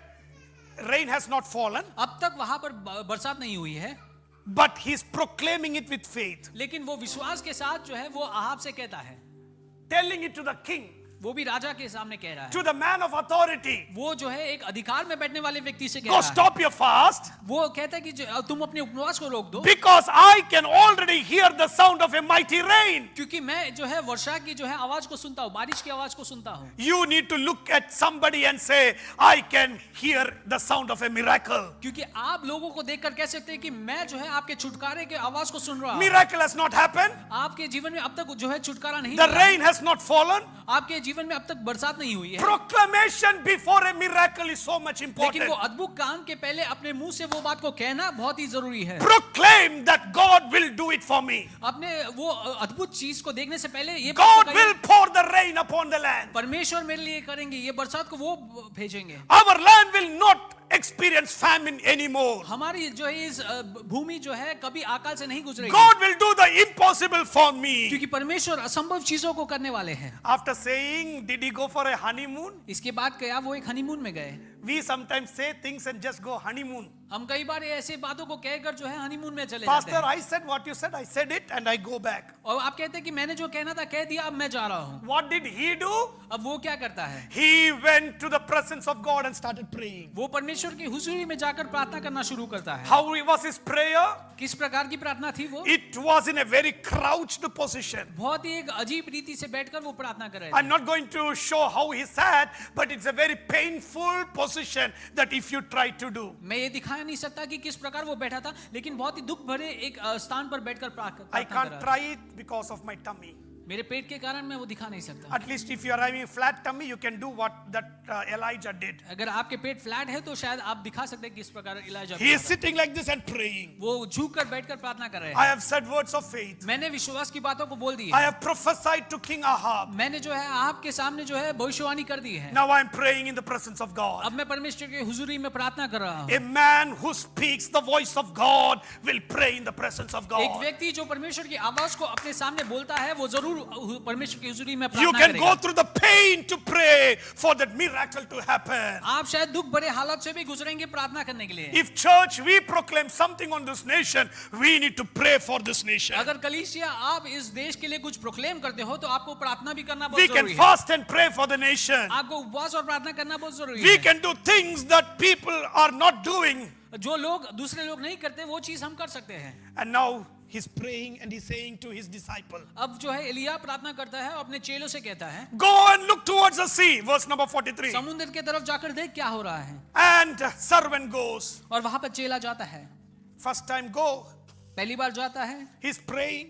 rain has not fallen, अब तक वहां पर बरसात नहीं हुई है, but he's proclaiming it with faith, लेकिन वो विश्वास के साथ जो है वो अहाब से कहता है, telling it to the king, वो भी राजा के सामने कह रहा है, to the man of authority. वो जो है एक अधिकार में बैठने वाले व्यक्ति से कह Go रहा है। stop your fast, वो कहता है कि तुम अपने उपवास को रोक दो, because I can already hear the sound of a mighty rain. क्योंकि मैं जो है वर्षा की जो है आवाज को सुनता हूँ, बारिश की आवाज को सुनता हूँ। You need to look at somebody and say, I can hear the sound of a miracle. क्योंकि आप लोगों को देखकर कह सकते हैं कि मैं जो है आपके छुटकारे के आवाज को सुन रहा हूँ। Miracle has not happened. आपके जीवन में अब तक जो है छुटकारा नहीं The मिला। rain has not fallen. आपके जीवन में अब तक बरसात नहीं हुई है, Proclamation before a miracle is so much लेकिन important. वो अद्भुत काम के पहले अपने मुंह से वो बात को कहना बहुत ही जरूरी है। Proclaim that God will do it for me. अपने वो अद्भुत चीज को देखने से पहले ये बात God को will कहिए, pour the rain upon the land. परमेश्वर मेरे लिए करेंगे, ये बरसात को वो भेजेंगे। Our land will not experience famine anymore. हमारी जो है इस भूमि जो है कभी अकाल से नहीं गुजरेगी, God will do the impossible for me. क्योंकि परमेश्वर असंभव चीजों को करने वाले हैं। After saying, did he go for a honeymoon? इसके बाद क्या वो एक हनीमून में गए? We sometimes say things and just go honeymoon. हम कई बार ऐसे बातों को कहकर जो है हनीमून में चले जाते Pastor, हैं, I said what you said. I said it and I go back. और आप कहते हैं कि मैंने जो कहना था कह दिया, अब मैं जा रहा हूँ। What did he do? अब वो क्या करता है? He went to the presence of God and started praying. वो परमेश्वर की हुजूरी में जाकर प्रार्थना करना शुरू करता है। How was his prayer? किस प्रकार की प्रार्थना थी वो? It was in a very crouched position. बहुत ही एक अजीब रीति से बैठकर वो प्रार्थना कर रहे थे। I'm not going to show how he sat, but it's a very painful position that if you try to do. मैं ये दिखा नहीं सकता कि किस प्रकार वो बैठा था, लेकिन बहुत ही दुख भरे एक स्थान पर बैठकर I प्रार्थना कर can't रहा था। try it because of my tummy. मेरे पेट के कारण मैं वो दिखा नहीं सकता। At least if you are having a flat tummy, you can do what that Elijah did. अगर आपके पेट फ्लैट है तो शायद आप दिखा सकते हैं किस प्रकार इलाजा He is sitting like this and praying. वो झुक कर बैठकर प्रार्थना कर रहे I हैं। have said words of faith. मैंने विश्वास की बातों को बोल दी I है। have prophesied to King Ahab. मैंने जो है आपके सामने जो है भविष्यवाणी कर दी है। Now I am praying in the presence of God. अब मैं परमेश्वर की हुजूरी में प्रार्थना कर रहा हूँ। A man who speaks the voice of God will pray in the presence of एक God. व्यक्ति जो परमेश्वर की आवाज को अपने सामने बोलता है वो जरूर परमेश्वर की हुजूरी में You प्रार्थना can करेगा। go through the pain to pray for that miracle to happen. आप शायद दुख भरे हालात से भी गुजरेंगे प्रार्थना करने के लिए। If church we proclaim something on this nation, we need to pray for this nation. अगर कलीसिया आप इस देश के लिए कुछ प्रोक्लेम करते हो तो आपको प्रार्थना भी करना We बहुत can जरूरी है। fast and pray for the nation. आपको उपवास और प्रार्थना करना बहुत जरूरी We है। can do things that people are not doing. जो लोग दूसरे लोग नहीं करते वो चीज हम कर सकते हैं। And now he's praying and he's saying to his disciple, अब जो है एलिया प्रार्थना करता है और अपने चेलों से कहता है go and look towards the sea. Verse number 43. समुद्र के तरफ जाकर देख क्या हो रहा है। And servant goes. और वहां पर चेला जाता है, First time go, पहली बार जाता है he's praying.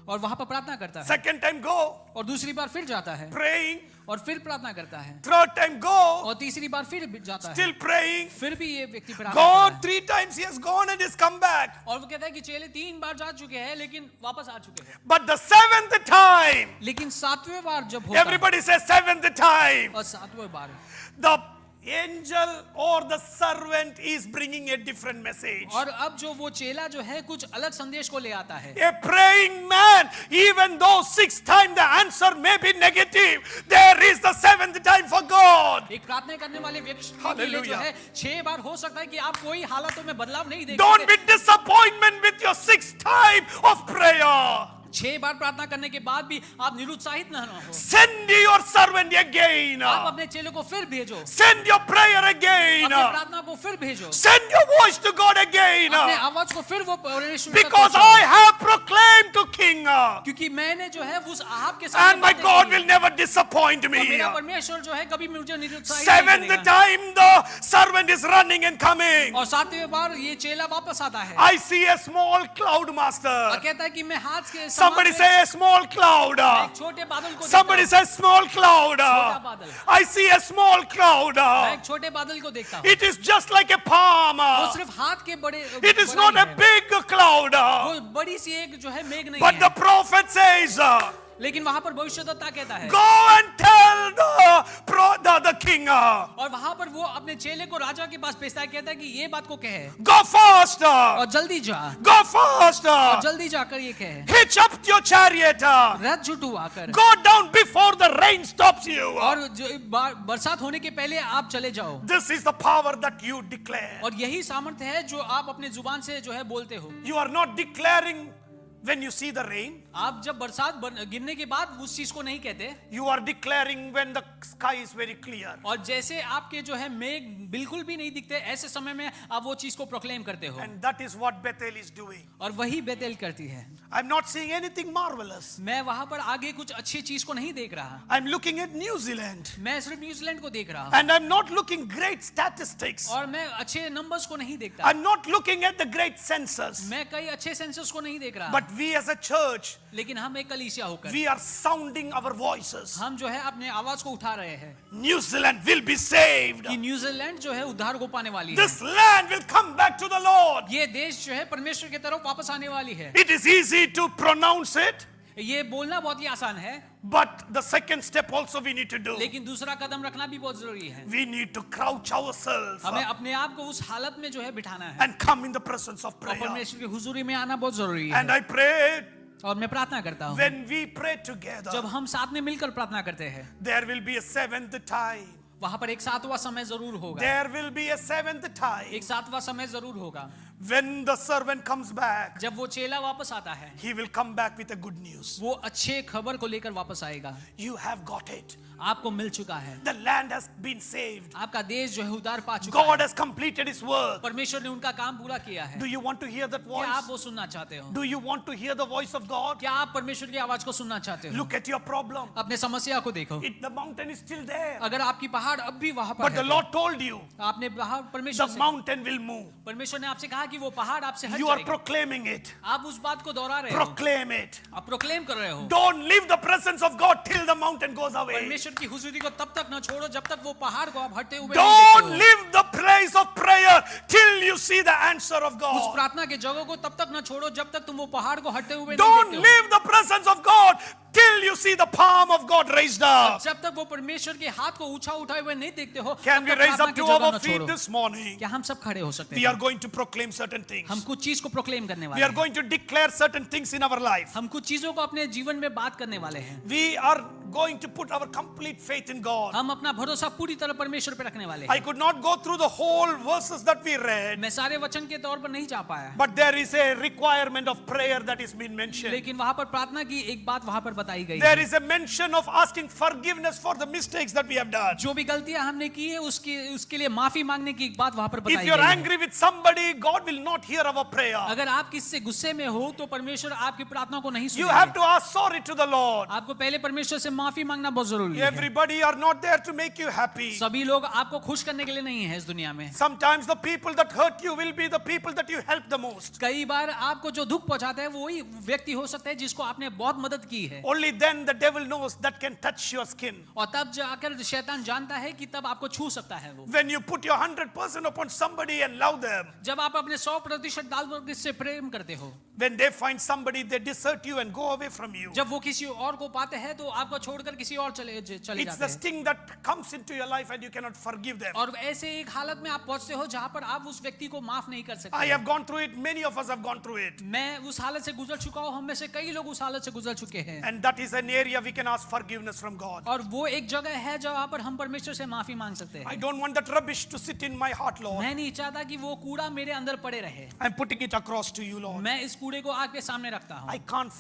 और वहां पर प्रार्थना करता है, Second time go, और दूसरी बार फिर जाता है praying. और फिर प्रार्थना करता है, Third time go, और तीसरी बार फिर जाता है, still praying. फिर भी ये व्यक्ति प्रार्थना Gone करता है। 3 times, he has gone and he's come back. और वो कहता है कि चेले 3 बार जा चुके हैं लेकिन वापस आ चुके हैं। But the 7th time, लेकिन 7वें बार जब होता है, everybody says 7th time, और 7वें बार the angel or the servant is bringing a different message. और अब जो वो चेला जो है कुछ अलग संदेश को ले आता है। A praying man, even though 6th time the answer may be negative, there is the 7th time for God. एक प्रार्थना करने वाले व्यक्ति के लिए जो Hallelujah. है 6 बार हो सकता है कि आप कोई हालातों में बदलाव नहीं देख Don't सकते। be disappointment with your 6th time of prayer. 6 बार प्रार्थना करने के बाद भी आप निरुत्साहित न हो। Send your servant again. आप अपने चेलों को फिर भेजो, Send your prayer again. अपनी प्रार्थना को फिर भेजो, Send your voice to God again. अपने आवाज को फिर वो परमेश्वर तक Because पहुंचाओ। I have proclaimed to King. क्योंकि मैंने जो है उस आप के सामने And my बातें God की will हैं। never disappoint और me. मेरा परमेश्वर जो है कभी मुझे निरुत्साहित नहीं 7th करेगा। time the servant is running and coming. और 7वें बार ये चेला वापस आता है I see a small cloud, और master. कहता है कि मैं हाथ के Somebody समान say a small cloud. एक छोटे बादल को Somebody देखता say small cloud. छोटा बादल। I see a small cloud. हूं। मैं एक छोटे बादल को देखता हूँ। It is just like a palm. वो सिर्फ हाथ के बड़े It is बड़ा not ही a है। big cloud. वो बड़ी सी एक जो है मेघ नहीं But the है। prophet says, लेकिन वहां पर भविष्यद्वक्ता कहता है go and tell the king. और वहां पर वो अपने चेले को राजा के पास भेजता है, कहता है कि ये बात को कहे Go fast. और जल्दी जा, Go fast. और जल्दी जाकर ये कहे Hitch up your chariot. Rath जुटवाकर, Go down before the rain stops you. और बरसात होने के पहले आप चले जाओ। This is the power that you declare. और यही सामर्थ्य है जो आप अपने जुबान से जो है बोलते हो। You are not declaring when you see the rain. आप जब बरसात गिरने के बाद उस चीज को नहीं कहते, You are declaring when the sky is very clear. और जैसे आपके जो है मेघ बिल्कुल भी नहीं दिखते ऐसे समय में आप वो चीज को प्रोक्लेम करते हो। And that is what Bethel is doing. और वही बेतेल करती है। I'm not seeing anything marvelous. मैं वहां पर आगे कुछ अच्छी चीज को नहीं देख रहा, I'm looking at New Zealand. मैं सिर्फ न्यूजीलैंड को देख रहा, And I'm not looking great statistics. और मैं अच्छे नंबर्स को नहीं देखता, I'm not looking at the great census. मैं कई अच्छे सेंसस को नहीं देख रहा। But we as a church, लेकिन हम एक कलीसिया होकर we are sounding our voices. हम जो है अपने आवाज को उठा रहे हैं New Zealand will be saved. कि न्यूजीलैंड जो है उद्धार को पाने वाली है। This land will come back to the Lord. ये देश जो है परमेश्वर की तरफ वापस आने वाली है। It is easy to pronounce it, ये बोलना बहुत ही आसान है, but the second step also we need to do. लेकिन दूसरा कदम रखना भी बहुत जरूरी है। We need to crouch ourselves हमें अपने आप को उस हालत में जो है बिठाना है and come in the presence of और prayer. परमेश्वर की हुजूरी में आना बहुत जरूरी And है। I pray और मैं प्रार्थना करता हूँ when we pray together, जब हम साथ में मिलकर प्रार्थना करते हैं, there will be a 7th time. वहां पर एक 7वां समय जरूर होगा, There will be a 7th time. एक 7वां समय जरूर होगा। When the servant comes back, जब वो चेला वापस आता है, he will come back with a good news. वो अच्छे खबर को लेकर वापस आएगा। You have got it. आपको मिल चुका है, The land has been saved. आपका देश जो है उद्धार पा चुका God है, has completed his work. परमेश्वर ने उनका काम पूरा किया है। Do you want to hear that क्या आप voice? वो सुनना चाहते हो? Do you want to hear the voice of God? क्या आप परमेश्वर की आवाज को सुनना चाहते हो? Look at your problem. अपने समस्या को देखो, The mountain is still there. अगर आपकी पहाड़ अब भी वहां पर But the है, Lord told you आपने the परमेश्वर से mountain will move. परमेश्वर ने आपसे कहा कहा कि वो पहाड़ आपसे हट You are जाएगा। proclaiming it. आप उस बात को दोहरा रहे हो, Proclaim it. आप प्रोक्लेम कर रहे हो। Don't leave the presence of God till the mountain goes away. परमेश्वर की हुजूरी को तब तक न छोड़ो जब तक वो पहाड़ को आप हटते हुए नहीं Don't देखते हो। leave the place of prayer till you see the answer of उस God. प्रार्थना के जगह को तब तक न छोड़ो जब तक तुम वो पहाड़ को हटते हुए नहीं Don't देखते हो। leave the presence of God till you see the palm of God raised up. जब तक वो परमेश्वर के हाथ को ऊंचा उठाए हुए नहीं देखते हो, Can तब we तक raise प्रार्थना up की to जगह our न feet छोड़ो। this morning? क्या हम सब खड़े हो सकते We हैं? are going to proclaim certain things. हम कुछ चीज को प्रोक्लेम करने We वाले are हैं। going to declare certain things in our life. हम कुछ चीजों को अपने जीवन में बात करने वाले हैं। We are going to put our complete faith in God. हम अपना भरोसा पूरी तरह परमेश्वर पे रखने वाले I हैं। could not go through the whole verses that we read, मैं सारे वचन के तौर पर नहीं जा पाया, but there is a requirement of prayer that is being mentioned. लेकिन वहां पर प्रार्थना की एक बात वहां पर बताई गई There है। is a mention of asking forgiveness for the mistakes that we have done. जो भी गलतियां हमने की है उसके लिए माफी मांगने की एक बात वहां पर If बताई you are गई है। angry with somebody, God will not hear our prayer. अगर आप किससे गुस्से में हो तो परमेश्वर आपकी प्रार्थना को नहीं You have सुनेगा। to ask sorry to the Lord. आपको पहले परमेश्वर से माफी मांगना बहुत जरूरी है। Everybody are not there to make you happy. सभी लोग आपको खुश करने के लिए नहीं है इस दुनिया में। Sometimes the people that hurt you will be the people that you help the most. कई बार आपको जो दुख पहुंचाता है वो वही व्यक्ति हो सकता है जिसको आपने बहुत मदद की है, Only then the devil knows that can touch your skin. और तब जाकर शैतान जानता है कि तब आपको छू सकता है वो। When you put your 100% upon somebody and love them, जब आप अपने 100% डाल कर किससे प्रेम करते हो, when they find somebody, they desert you and go away from you. जब वो किसी और को पाते हैं तो आपको छोड़कर किसी और चले It's जाते the हैं। sting that comes into your life and you cannot forgive them. और ऐसे एक हालत में आप पहुंचते हो जहां पर आप उस व्यक्ति को माफ नहीं कर I सकते। have gone through it. Many of us have gone through it. मैं उस हालत से गुजर चुका हूं, हम में से कई लोग उस हालत से गुजर चुके हैं। And that is an area we can ask forgiveness from God. और वो एक जगह है जहां पर हम परमेश्वर से माफी मांग सकते I हैं। don't want that rubbish to sit in my heart, Lord. मैं नहीं चाहता कि वो कूड़ा मेरे अंदर पड़े रहे। I'm putting it across to you, Lord. मैं इस कूड़े को आपके सामने रखता हूं। I can't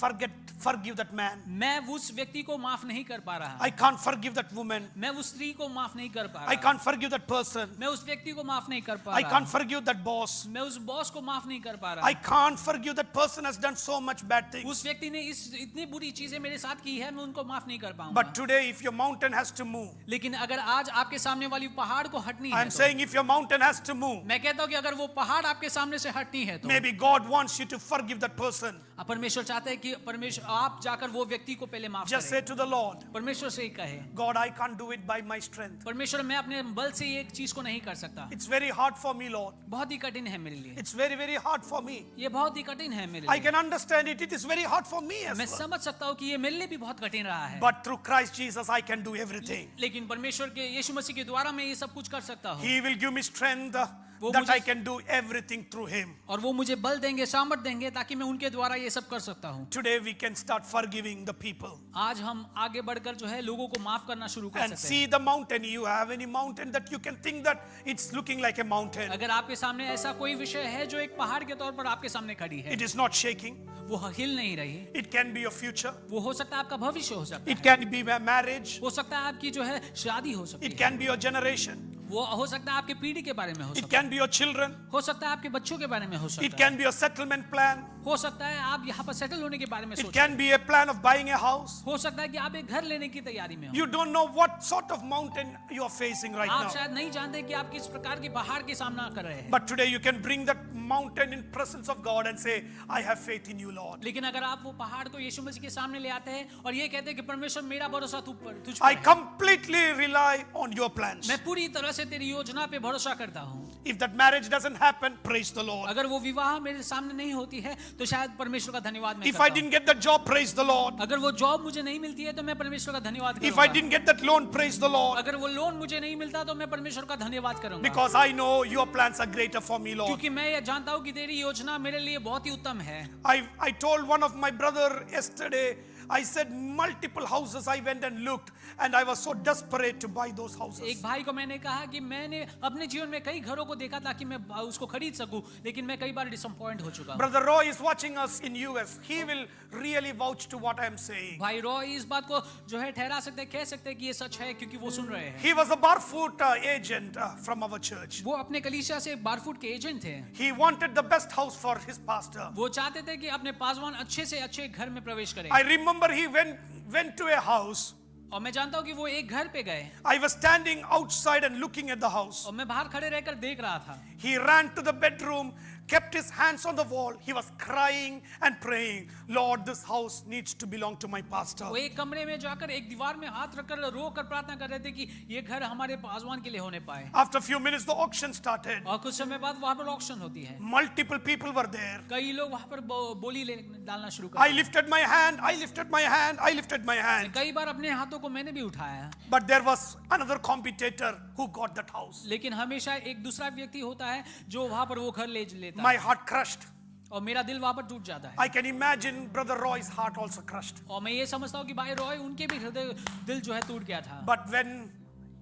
forgive that man. मैं उस व्यक्ति को माफ नहीं कर पा रहा। I can't forgive that woman. मैं उस स्त्री को माफ नहीं कर पा I रहा। can't forgive that person. मैं उस व्यक्ति को माफ नहीं कर पा I रहा। can't forgive that boss. मैं उस बॉस को माफ नहीं कर पा रहा। I can't forgive that person has done so much bad things. उस व्यक्ति ने इस इतनी बुरी चीजें मेरे साथ की है, मैं उनको माफ नहीं कर पाऊंगा। But today, if your mountain has to move, लेकिन अगर आज आपके सामने वाली पहाड़ को हटनी है I'm तो, saying if your mountain has to move, मैं कहता हूँ कि अगर वो पहाड़ आपके सामने से हटनी है तो maybe God wants you to forgive that person. परमेश्वर चाहता है कि परमेश्वर आप जाकर वो व्यक्ति को पहले माफ Just say करें। to the Lord, परमेश्वर से ही कहे, God, I can't do it by my strength. परमेश्वर मैं अपने बल से ये एक चीज को नहीं कर सकता। It's very hard for me, Lord. बहुत ही कठिन है मेरे लिए, It's very, very hard for me. ये बहुत ही कठिन है मेरे I लिए। can understand it. It is very hard for me as मैं well. समझ सकता हूँ कि ये मेरे लिए भी बहुत कठिन रहा है, But through Christ Jesus, I can do everything. लेकिन परमेश्वर के यीशु मसीह के द्वारा मैं ये सब कुछ कर सकता हूँ। He will give me strength वो that मुझे- I can do everything through Him. और वो मुझे बल देंगे, सामर्थ देंगे ताकि मैं उनके द्वारा ये सब कर सकता हूँ। Today, we can start forgiving the people आज हम आगे बढ़कर जो है लोगों को माफ करना शुरू कर and सकते see हैं। the mountain. You have any mountain that you can think that it's looking like a mountain? अगर आपके सामने ऐसा कोई विषय है जो एक पहाड़ के तौर पर आपके सामने खड़ी है, It is not shaking. वो हिल नहीं रही, It can be your future. वो हो सकता है आपका भविष्य हो सकता It है, can be a marriage. हो सकता है आपकी जो है शादी हो सकती It है, can be your generation. वो हो सकता है आपके पीढ़ी के बारे में हो It सकता can be your children. है, हो सकता है आपके बच्चों के बारे में हो It सकता है, can be your settlement plan. हो सकता है आप यहाँ पर सेटल होने के बारे में It सोचें, can be a plan of buying a house. हो सकता है कि आप एक घर लेने की तैयारी में हो। You don't know what sort of mountain you are facing right आप now. शायद नहीं जानते कि आप किस प्रकार की पहाड़ की सामना कर रहे हैं, But today you can bring that mountain in presence of God and say, I have faith in you, Lord. लेकिन अगर आप वो पहाड़ को यीशु मसीह के सामने ले आते हैं और ये कहते हैं कि परमेश्वर मेरा भरोसा तुझ पर I है, completely rely on your plans. मैं पूरी तरह से तेरी योजना पे भरोसा करता हूँ। If that marriage doesn't happen, praise the Lord. अगर वो विवाह मेरे सामने नहीं होती है तो शायद परमेश्वर का धन्यवाद मैं If I करता हूँ। didn't get that job, praise the Lord. अगर वो जॉब मुझे नहीं मिलती है तो मैं परमेश्वर का धन्यवाद If I करूंगा। didn't get that loan, praise the Lord. अगर वो लोन मुझे नहीं मिलता तो मैं परमेश्वर का धन्यवाद करूंगा, Because I know your plans are greater for me, Lord. क्योंकि मैं ये जानता हूँ कि तेरी योजना मेरे लिए बहुत ही उत्तम है। I told one of my brother yesterday, I said multiple houses I went and looked and I was so desperate to buy those houses. एक भाई को मैंने कहा कि मैंने अपने जीवन में कई घरों को देखा ताकि मैं उसको खरीद सकूं, लेकिन मैं कई बार डिसअपॉइंट हो चुका हूं। Brother Roy is watching us in US. He will really vouch to what I am saying. भाई रॉय इस बात को जो है ठहरा सकते हैं, कह सकते हैं कि ये सच है क्योंकि वो सुन रहे हैं। He was a barfoot agent from our church. वो अपने कलीसिया से बारफुट के एजेंट थे। He wanted the best house for his pastor. वो चाहते थे कि अपने पासवान अच्छे से अच्छे घर में प्रवेश करें। I remember he went to a house. और मैं जानता हूँ कि वो एक घर पे गए I was standing outside and looking at the house. और मैं बाहर खड़े रहकर देख रहा था। He ran to the bedroom, kept his hands on the wall. He was crying and praying, Lord, this house needs to belong to my pastor. वो एक कमरे में जाकर एक दीवार में हाथ रखकर रो कर प्रार्थना कर रहे थे कि ये घर हमारे पासवान के लिए होने पाए। After a few minutes, the auction started. और कुछ समय बाद वहाँ पर ऑक्शन होती है। Multiple people were there. कई लोग वहाँ पर बोली डालना शुरू कर I lifted my hand, I lifted my hand, I lifted my hand. कई बार अपने हाथों को मैंने भी उठाया। But there was another competitor who got that house. लेकिन हमेशा एक दूसरा व्यक्ति होता है जो वहाँ पर वो घर ले लेता My है heart crushed. और मेरा दिल वहाँ पर टूट जाता है। I can imagine Brother Roy's heart also crushed. और मैं ये समझता हूँ कि भाई रॉय उनके भी हृदय दिल जो है टूट गया था। But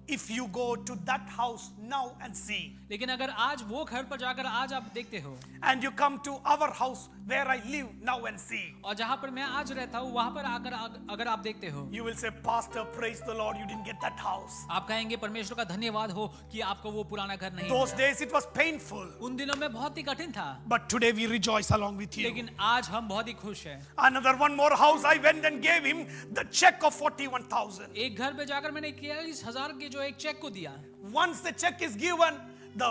if you go to that house now and see, लेकिन अगर आज वो घर पर जाकर आज आप देखते हो and you come to our house where I live now and see, और जहाँ पर मैं आज रहता हूँ वहाँ पर आकर अगर आप देखते हो, you will say, Pastor, praise the Lord, you didn't get that house. आप कहेंगे परमेश्वर का धन्यवाद हो कि आपको वो पुराना घर नहीं Those मिला। days it was painful, उन दिनों में बहुत ही कठिन था, but today we rejoice along with you. लेकिन आज हम बहुत ही खुश हैं। Another one more house, I went and gave him the check of 41,000. एक घर पे जाकर मैंने 41,000 के जो एक चेक को दिया। Once the check is given, the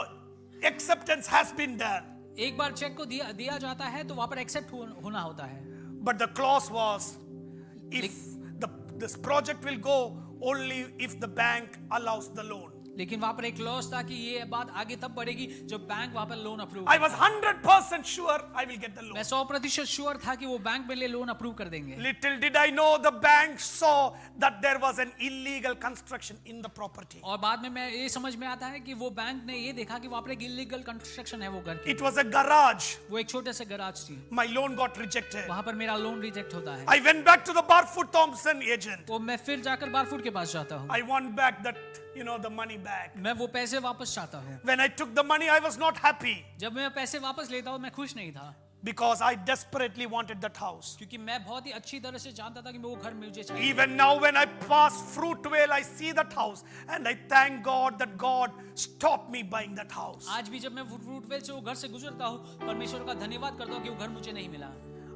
acceptance has been done. एक बार चेक को दिया जाता है तो वहाँ पर एक्सेप्ट होना होता है। But the clause was, if this project will go only if the bank allows the loan. लेकिन वहाँ पर एक क्लॉज था कि ये बात आगे तब बढ़ेगी जब बैंक वहाँ पर loan approve. I was 100% sure I will get the loan. मैं 100% श्योर था कि वो बैंक मेरे लिए लोन अप्रूव कर देंगे। Little did I know the bank saw that there was an illegal construction in the property. और बाद में मैं ये समझ में आता है कि वो बैंक ने ये देखा कि वहाँ पर एक इलीगल कंस्ट्रक्शन है वो घर की। It was a garage. वो एक छोटे से गराज थी। My loan got rejected. वहाँ पर मेरा लोन रिजेक्ट होता है। I went back to the Barfoot Thompson agent. तो मैं फिर जाकर बारफुट के पास जाता हूँ। I want back that, the money back. मैं वो पैसे वापस चाहता हूँ। When I took the money, I was not happy जब मैं पैसे वापस लेता हूँ मैं खुश नहीं था। because I desperately wanted that house. क्योंकि मैं बहुत ही अच्छी तरह से जानता था कि वो घर मुझे चाहिए। Even now when I pass Fruitvale, I see that house and I thank God that God stopped me buying that house. आज भी जब मैं फ्रूटवेल से वो घर से गुजरता हूँ परमेश्वर का धन्यवाद करता हूँ कि वो घर मुझे नहीं मिला।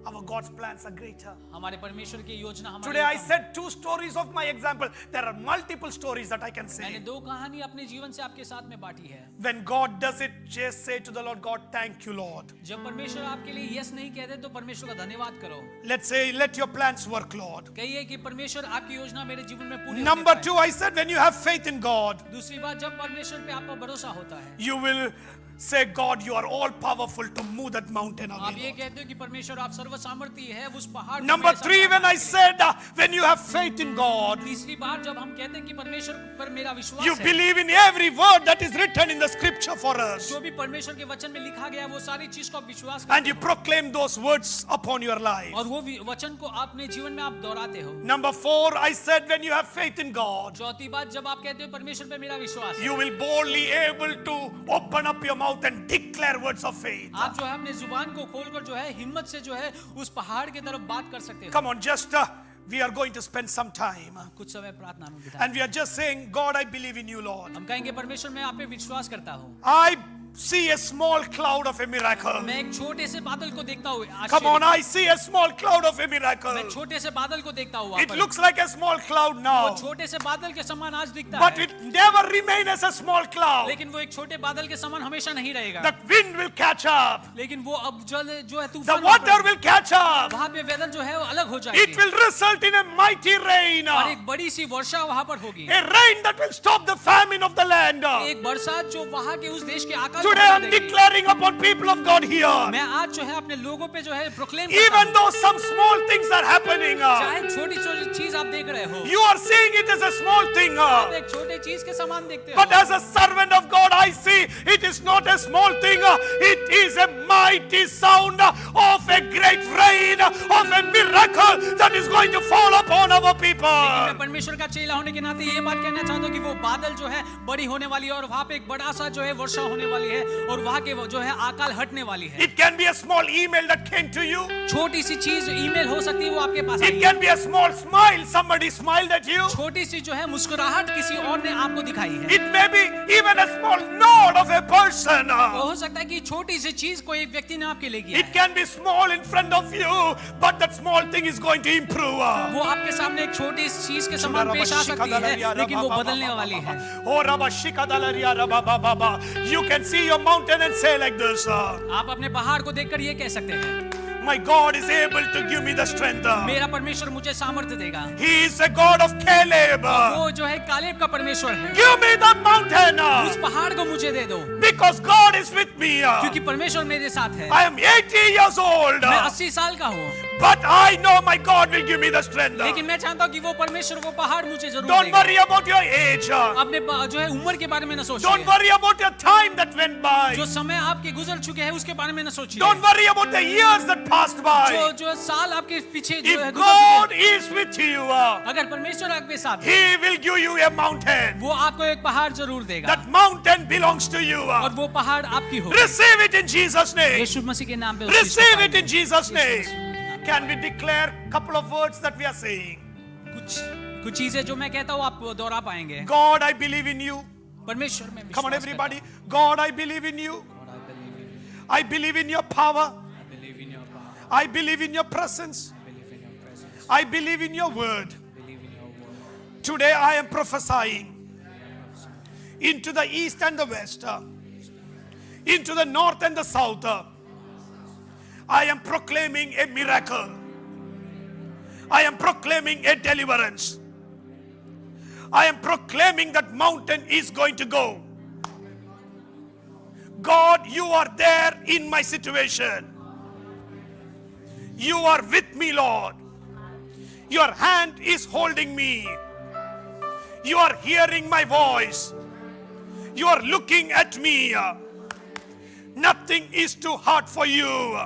Our God's plans are greater. हमारे परमेश्वर की योजना हमारे Today I said 2 stories of my example. There are multiple stories that I can मैंने say. 2 कहानी अपने जीवन से आपके साथ में बांटी है। When God does it, just say to the Lord, God, thank you, Lord. जब परमेश्वर आपके लिए यस नहीं कहते तो परमेश्वर का धन्यवाद करो। Let's say, let your plans work, Lord. कहिए कि परमेश्वर आपकी योजना मेरे जीवन में पूरी Number 2, I said, when you have faith in God, दूसरी बात जब परमेश्वर पे आपका भरोसा होता है you will say, God, you are all powerful to move that mountain आप ये away. Lord. कहते हो कि परमेश्वर आप सर्व सामर्थ्य है उस पहाड़ को Number मेरे साथ 3, when I लाने के लिए। said, when you have faith in God, तीसरी बार जब हम कहते हैं कि परमेश्वर पर मेरा विश्वास you है believe in every word that is written in the scripture for us. जो भी परमेश्वर के वचन में लिखा गया है वो सारी चीज को आप विश्वास And करते you proclaim those words upon your life. हो और वो वचन को अपने जीवन में आप दोहराते हो। Number 4, I said, when you have faith in God, चौथी बात जब आप कहते हो परमेश्वर पे मेरा विश्वास है you will boldly able to open up your mouth and declare words of faith. आप जो है अपने जुबान को खोलकर जो है हिम्मत से जो है उस पहाड़ की तरफ बात कर सकते हो। Come on, just we are going to spend some time. कुछ समय प्रार्थना में बिताएं। And we are just saying, God, I believe in you, Lord. हम कहेंगे परमेश्वर मैं आप पे विश्वास करता हूँ। I see a small cloud of a miracle. मैं एक छोटे से बादल को देखता हूँ। Come on, I see a small cloud of a miracle. मैं छोटे से बादल को देखता हूँ। It looks like a small cloud वो now, छोटे से बादल के समान आज दिखता but है। it never remains as a small cloud. लेकिन वो एक छोटे बादल के समान हमेशा नहीं रहेगा। The wind will catch up. लेकिन वो अब जल जो है The तूफान water will catch up. वहाँ पे वेदर जो है वो अलग हो It जाएगी will result in a mighty rain. और A एक बड़ी सी वर्षा वहाँ पर होगी। rain that will stop the famine of the land. एक बरसात जो वहाँ के उस देश के आकाश को Today बदल I'm देगी। declaring upon people of God here. मैं आज जो है अपने लोगों पे जो है proclaim Even though some small things are happening, चाहे छोटी छोटी चीज आप देख रहे हो you are seeing it as a small thing. आप एक छोटे चीज के समान देखते हो But as a servant of God, I see it is not a small thing. It is a mighty sound of a great rain, of a miracle that is going to fall upon our लेकिन people. मैं परमेश्वर का चेला होने के नाते ये बात कहना चाहता हूँ कि वो बादल जो है बड़ी होने वाली है और वहाँ पे एक बड़ा सा जो है वर्षा होने वाली है और वहाँ के जो है अकाल हटने वाली है। It can be a small email that came to you. छोटी सी चीज ईमेल हो सकती है वो आपके पास आई It है। can be a small smile. Somebody smiled at you. छोटी सी जो है मुस्कुराहट किसी और ने आपको दिखाई है। It may be even a small nod of a person. वो हो सकता है कि छोटी सी चीज को एक व्यक्ति ने आपके लिए किया It है। can be small in front of you, but that small thing is going to improve. वो आपके सामने एक छोटी सी चीज के समान पेश आ सकती है लेकिन वो बदलने वाली है। Oh, Rabba Shikadalaria Rabba Baba. You can see see your mountain and say like this, आप अपने पहाड़ को देखकर ये कह सकते हैं, my God is able to give me the strength. मेरा परमेश्वर मुझे सामर्थ्य देगा। He is a God of Caleb. वो जो है कालेब का परमेश्वर है। Give me the mountain. उस पहाड़ को मुझे दे दो, Because God is with me. क्योंकि परमेश्वर मेरे साथ है। I am 80 years old. मैं 80 साल का हूँ, But I know my God will give me the strength. लेकिन मैं चाहता हूँ कि वो परमेश्वर वो पहाड़ मुझे जरूर Don't देगा। worry about your age. अपने जो है उम्र के बारे में न Don't सोचिए, worry about your time that went by. जो समय आपके गुजर चुके हैं उसके बारे में न सोचिए, Don't worry about the years that passed by. जो साल आपके पीछे जो है If गुजर God चुके is with you, हैं, अगर परमेश्वर आपके साथ है, He will give you a mountain. वो आपको एक पहाड़ जरूर देगा, That mountain belongs to you. और वो पहाड़ आपकी हो। Receive it in Jesus' name. यीशु मसीह के नाम पे उस चीज को Receive it पाएंगे। in Jesus' Yeshu name. मसीह के नाम पे। Can we declare a couple of words that we are saying? कुछ चीजें जो मैं कहता हूँ आप दोहरा पाएंगे। God, I believe in you. परमेश्वर में Come on, विश्वास everybody. करता God, I believe in you. हूँ। God, I believe in your power. I believe in your power. I believe in your presence. I believe in your presence. I believe in your word. I believe in your word. Today I am prophesying into the east and the west, into the north and the south. I am proclaiming a miracle. I am proclaiming a deliverance. I am proclaiming that mountain is going to go. God, you are there in my situation. You are with me, Lord. Your hand is holding me. You are hearing my voice. You are looking at me. Nothing is too hard for you.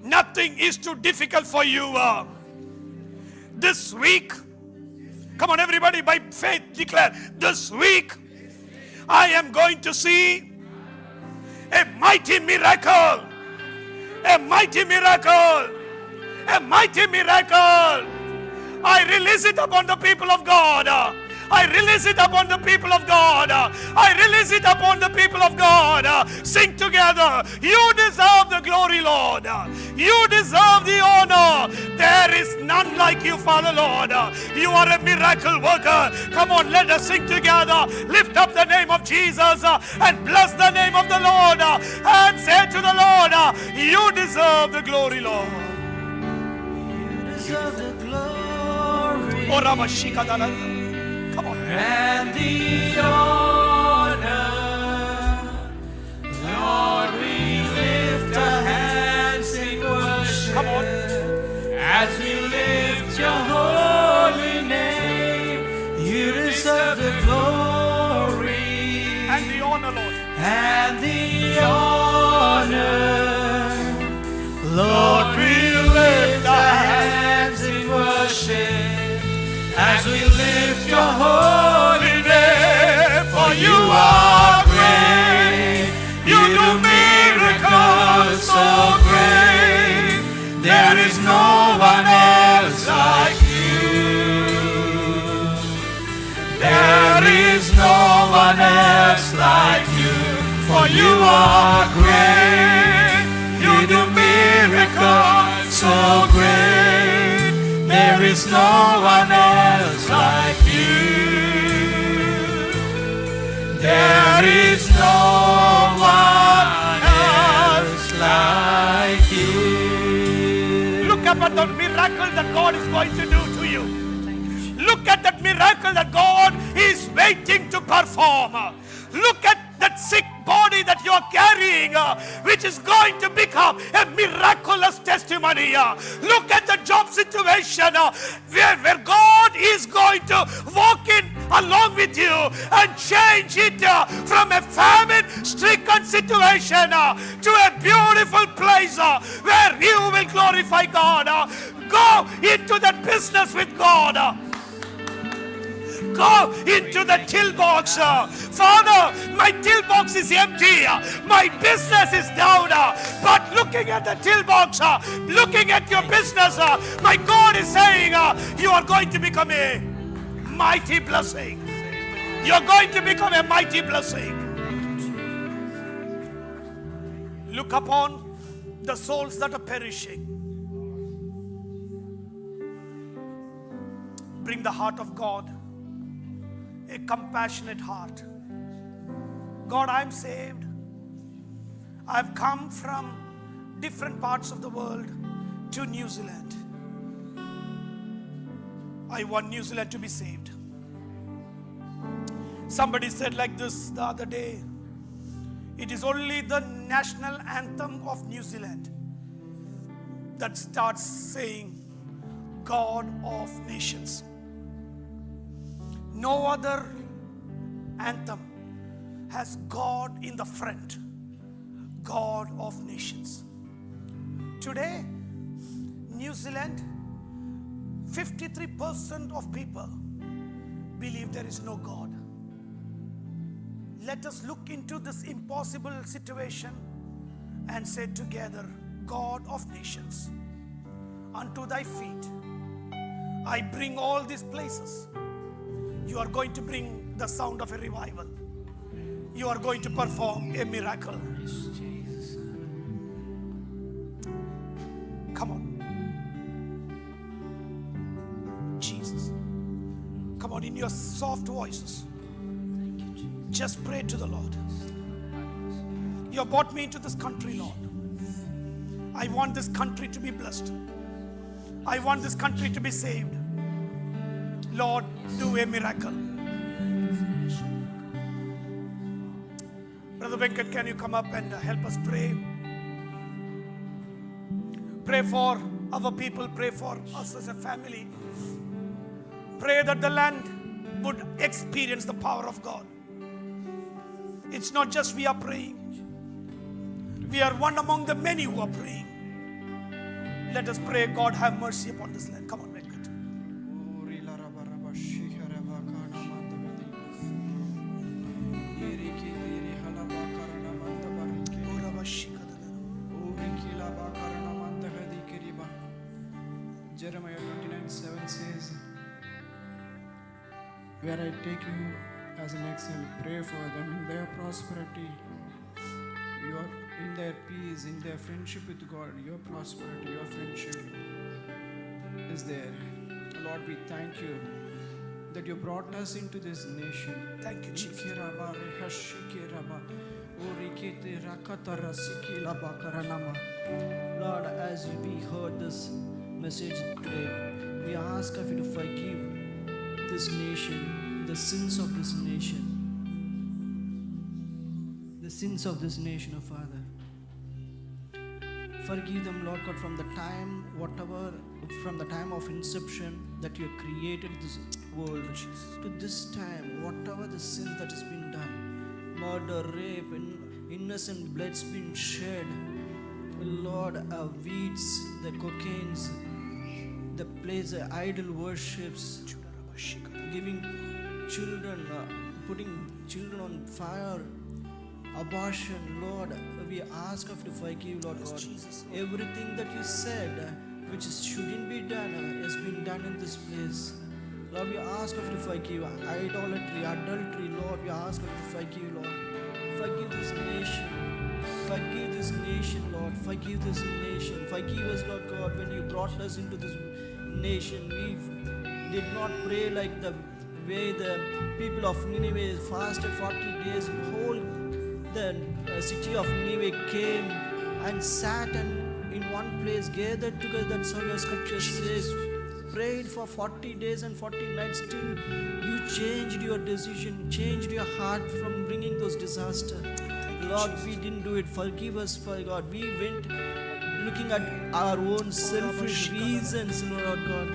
Nothing is too difficult for you. This week, come on everybody, by faith declare, this week I am going to see a mighty miracle. A mighty miracle. A mighty miracle. I release it upon the people of God. I release it upon the people of God. I release it upon the people of God. Sing together. You deserve the glory, Lord. You deserve the honor. There is none like you, Father, Lord. You are a miracle worker. Come on, let us sing together. Lift up the name of Jesus and bless the name of the Lord. And say to the Lord, you deserve the glory, Lord. You deserve the glory Oh, Ramashikadala. Come on. and the honor. Lord, we lift our hands in worship. Come on. As we lift your holy name. You deserve the glory And the honor, Lord. and the honor. Lord, we lift our hands in worship as we lift your holy name. For you are great, you do miracles so great. There is no one else like you. There is no one else like you. For you are great, you do miracles so great. There is no one else like you. There is no one else like you. Look up at the miracle that God is going to do to you. Look at that miracle that God is waiting to perform. Look at that sick body that you are carrying, which is going to become a miraculous testimony. Look at the job situation where God is going to walk in along with you and change it from a famine-stricken situation to a beautiful place where you will glorify God. Go into that business with God. Go into the till box. Father, my till box is empty. My business is down. But looking at the till box, looking at your business, my God is saying, you are going to become a mighty blessing. You are going to become a mighty blessing. Look upon the souls that are perishing. Bring the heart of God, a compassionate heart. God, I'm saved. I've come from different parts of the world to New Zealand. I want New Zealand to be saved. Somebody said like this the other day, it is only the national anthem of New Zealand that starts saying God of nations. No other anthem has God in the front. God of nations. Today, New Zealand, 53% of people believe there is no God. Let us look into this impossible situation and say together, God of nations, unto thy feet I bring all these places. You are going to bring the sound of a revival. You are going to perform a miracle. Come on. Jesus. Come on, in your soft voices. Just pray to the Lord. You have brought me into this country, Lord. I want this country to be blessed. I want this country to be saved. Lord, do a miracle. Brother Venkat, can you come up and help us pray? Pray for our people. Pray for us as a family. Pray that the land would experience the power of God. It's not just we are praying. We are one among the many who are praying. Let us pray, God, have mercy upon this land. Come on, Venkat. Jeremiah 29:7 says, where I take you as an example, pray for them in their prosperity, in their peace, in their friendship with God, your prosperity, your friendship is there. Lord, we thank you that you brought us into this nation. Thank you, Jesus. Lord, as we heard this message today, we ask of you to forgive this nation, the sins of this nation. The sins of this nation, oh Father. Forgive them, Lord God, from the time of inception that you created this world to this time, whatever the sin that has been done, murder, rape, and innocent blood's been shed, Lord, weeds, the cocaines, the place, the idol worships, giving children, putting children on fire, abortion, Lord, we ask of you to forgive, Lord God. Everything that you said which shouldn't be done has been done in this place. Lord, we ask of you to forgive idolatry, adultery, Lord, we ask of you to forgive, Lord. Forgive this nation. Forgive this nation, Lord. Forgive this nation. Forgive us, Lord God, when you brought us into this nation. We did not pray like the way the people of Nineveh fasted 40 days. The city of Nineveh came and sat and in one place gathered together. That's how your scripture says. Prayed for 40 days and 40 nights till you changed your decision, changed your heart from bringing those disasters. Lord, we didn't do it. Forgive us, for God. We went looking at our own selfish reasons, Lord God.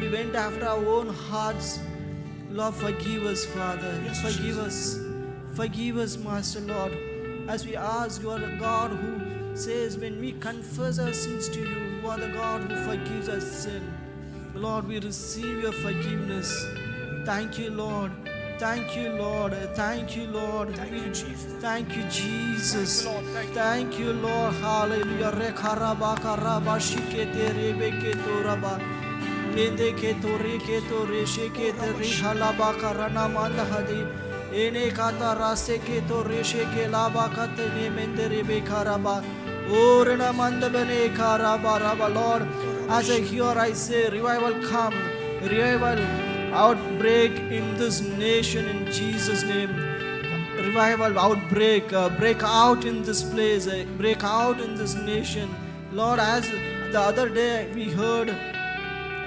We went after our own hearts. Lord, forgive us, Father. Forgive us. Forgive us, Master Lord. As we ask, you are the God who says when we confess our sins to you, you are the God who forgives us sin. Lord, we receive your forgiveness. Thank you, Lord. Thank you, Lord. Thank you, Lord. Thank you, Jesus. Thank you, Jesus. Thank you, Lord. Thank you, Lord. Hallelujah. Rekaraba karaba shikete rebeke toraba. Mende ke tore ke tore shekete rihalaba karana mandahadi. Ene kata rase ke tore sheke laba kate ne mende rebeka raba. Orena mandabane karaba raba. Lord, as I hear, I say, revival come. Revival outbreak in this nation in Jesus' name. revival outbreak, break out in this place, break out in this nation. Lord, as the other day we heard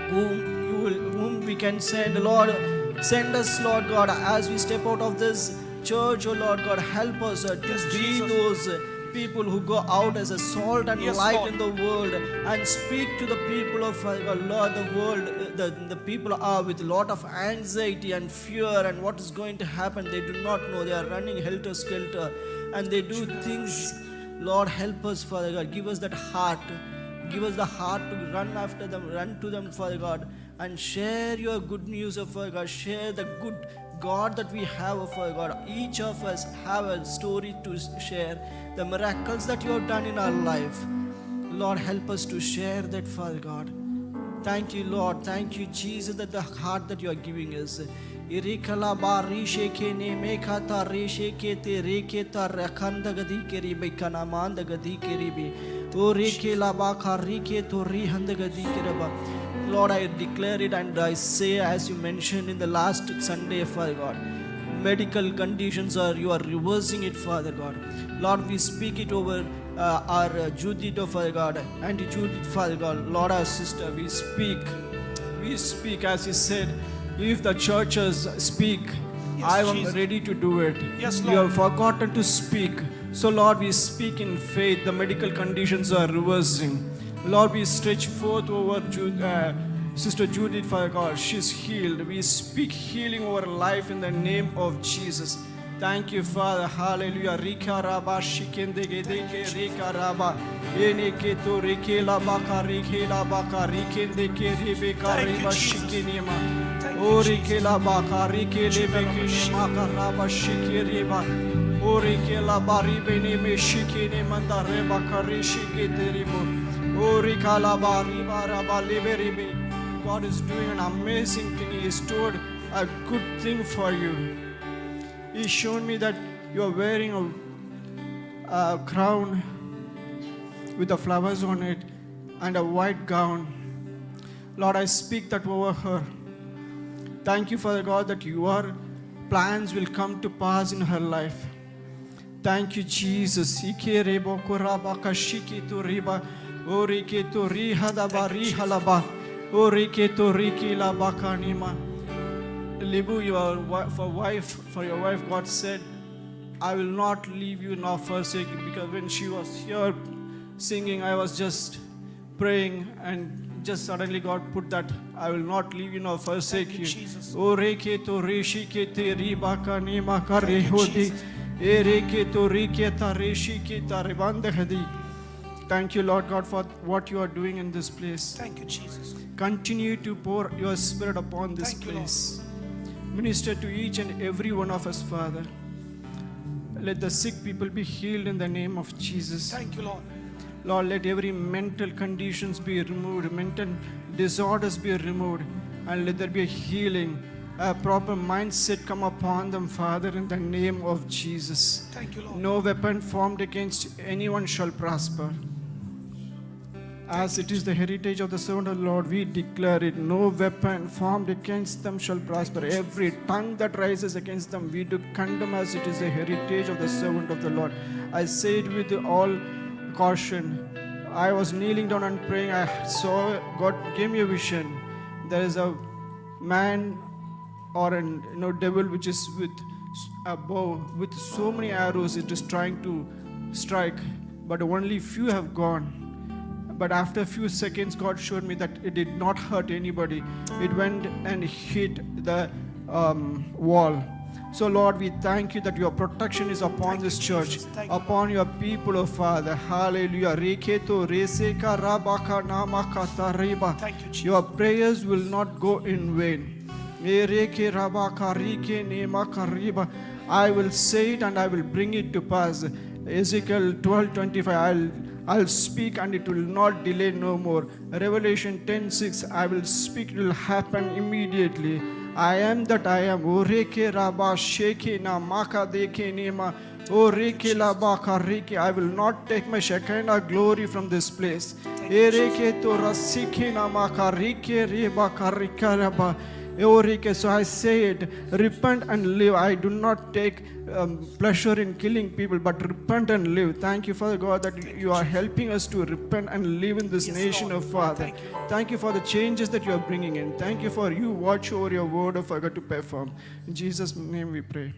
whom we can send. Lord, send us, Lord God, as we step out of this church. Oh Lord God, help us to Yes, be Jesus. those people who go out as a salt and Yes, light Lord. in the world and speak to the people of Lord, the world. The people are with a lot of anxiety and fear and what is going to happen. They do not know. They are running helter skelter and they do things. Lord, help us, Father God. Give us that heart. Give us the heart to run after them, run to them, Father God, and share your good news of Father God. Share the good God that we have, oh Father God. Each of us have a story to share. The miracles that you have done in our life. Lord, help us to share that, Father God. Thank you, Lord. Thank you, Jesus, that the heart that you are giving us. Irikala barishe ke ne mekata reshe ke te reke ta rakhanda gadi keri bekana manda gadi keri be. O reke la ba karike to rihanda gadi keraba. Lord, I declare it and I say, as you mentioned in the last Sunday, Father God, medical conditions you are reversing it, Father God. Lord, we speak it over our Judith, oh Father God, Auntie Judith, Father God, Lord, our sister, we speak as you said, if the churches speak, Yes, I am Jesus. ready to do it. Yes, You Lord. have forgotten to speak. So Lord, we speak in faith, the medical conditions are reversing. Lord, we stretch forth over Sister Judith, Father God, she's healed. We speak healing over her life in the name of Jesus. Thank you, Father. Hallelujah. Rika raba shikende gedeke rika raba. Ene keto rike la baka rike la baka rikende ke rebeka Thank you, reba Jesus. shikinema. Thank you, O Jesus. rike la baka rike lebeke nema karaba shikireba. O rike la bari bene me shikine manda reba kare shikete rebo. O rika la bari baraba liberibe. God is doing an amazing thing. He has stored a good thing for you. He showed me that you are wearing a crown with the flowers on it and a white gown. Lord, I speak that over her. Thank you, Father God, that your plans will come to pass in her life. Thank you, Jesus. Ike rebo koraba kashiki to riba. Orike to rihadaba rihalaba. Orike to riki la bakanima. Libu, for your wife, God said, I will not leave you nor forsake you. Because when she was here singing, I was just praying, and just suddenly God put that, I will not leave you nor forsake Thank you, Jesus. O reke to reshike te ribaka nema kare you, hodi. Jesus. E reke to reke ta reshike ta rebande hadi. Thank you, Lord God, for what you are doing in this place. Thank you, Jesus. Continue to pour your spirit upon this Thank you, Lord. place. Minister to each and every one of us, Father. Let the sick people be healed in the name of Jesus. Thank you, Lord. Lord, let every mental conditions be removed, mental disorders be removed, and let there be a healing, a proper mindset come upon them, Father, in the name of Jesus. Thank you, Lord. No weapon formed against anyone shall prosper. As it is the heritage of the servant of the Lord, we declare it. No weapon formed against them shall prosper. Every tongue that rises against them, we do condemn, as it is the heritage of the servant of the Lord. I say it with all caution. I was kneeling down and praying. I saw God gave me a vision. There is a man or an devil which is with a bow with so many arrows. It is trying to strike, but only few have gone. But after a few seconds, God showed me that it did not hurt anybody. It went and hit the wall. So Lord, we thank you that your protection is upon Thank this you, church, Jesus. Thank you, upon your people, oh Father. Hallelujah. Reketo reseka rabaka namakata reba. Thank you, Jesus. Your prayers will not go in vain. Ereke rabaka rike nemaka reba. I will say it and I will bring it to pass. Ezekiel 12:25. I'll speak and it will not delay no more. Revelation 10:6. I will speak, it will happen immediately. I am that I am. O reke raba sheke na maka deke nema. O reke la baka reke. I will not take my Shekinah glory from this place. Ereke to rasike na maka reke reba karika raba. Eureka. So I say it, repent and live. I do not take pleasure in killing people, but repent and live. Thank you, Father God, that you are helping us to repent and live in this nation, Lord. of Father. Thank you, Lord. Thank you for the changes that you are bringing in. Thank you for you watch over your word, of God, to perform. In Jesus' name we pray.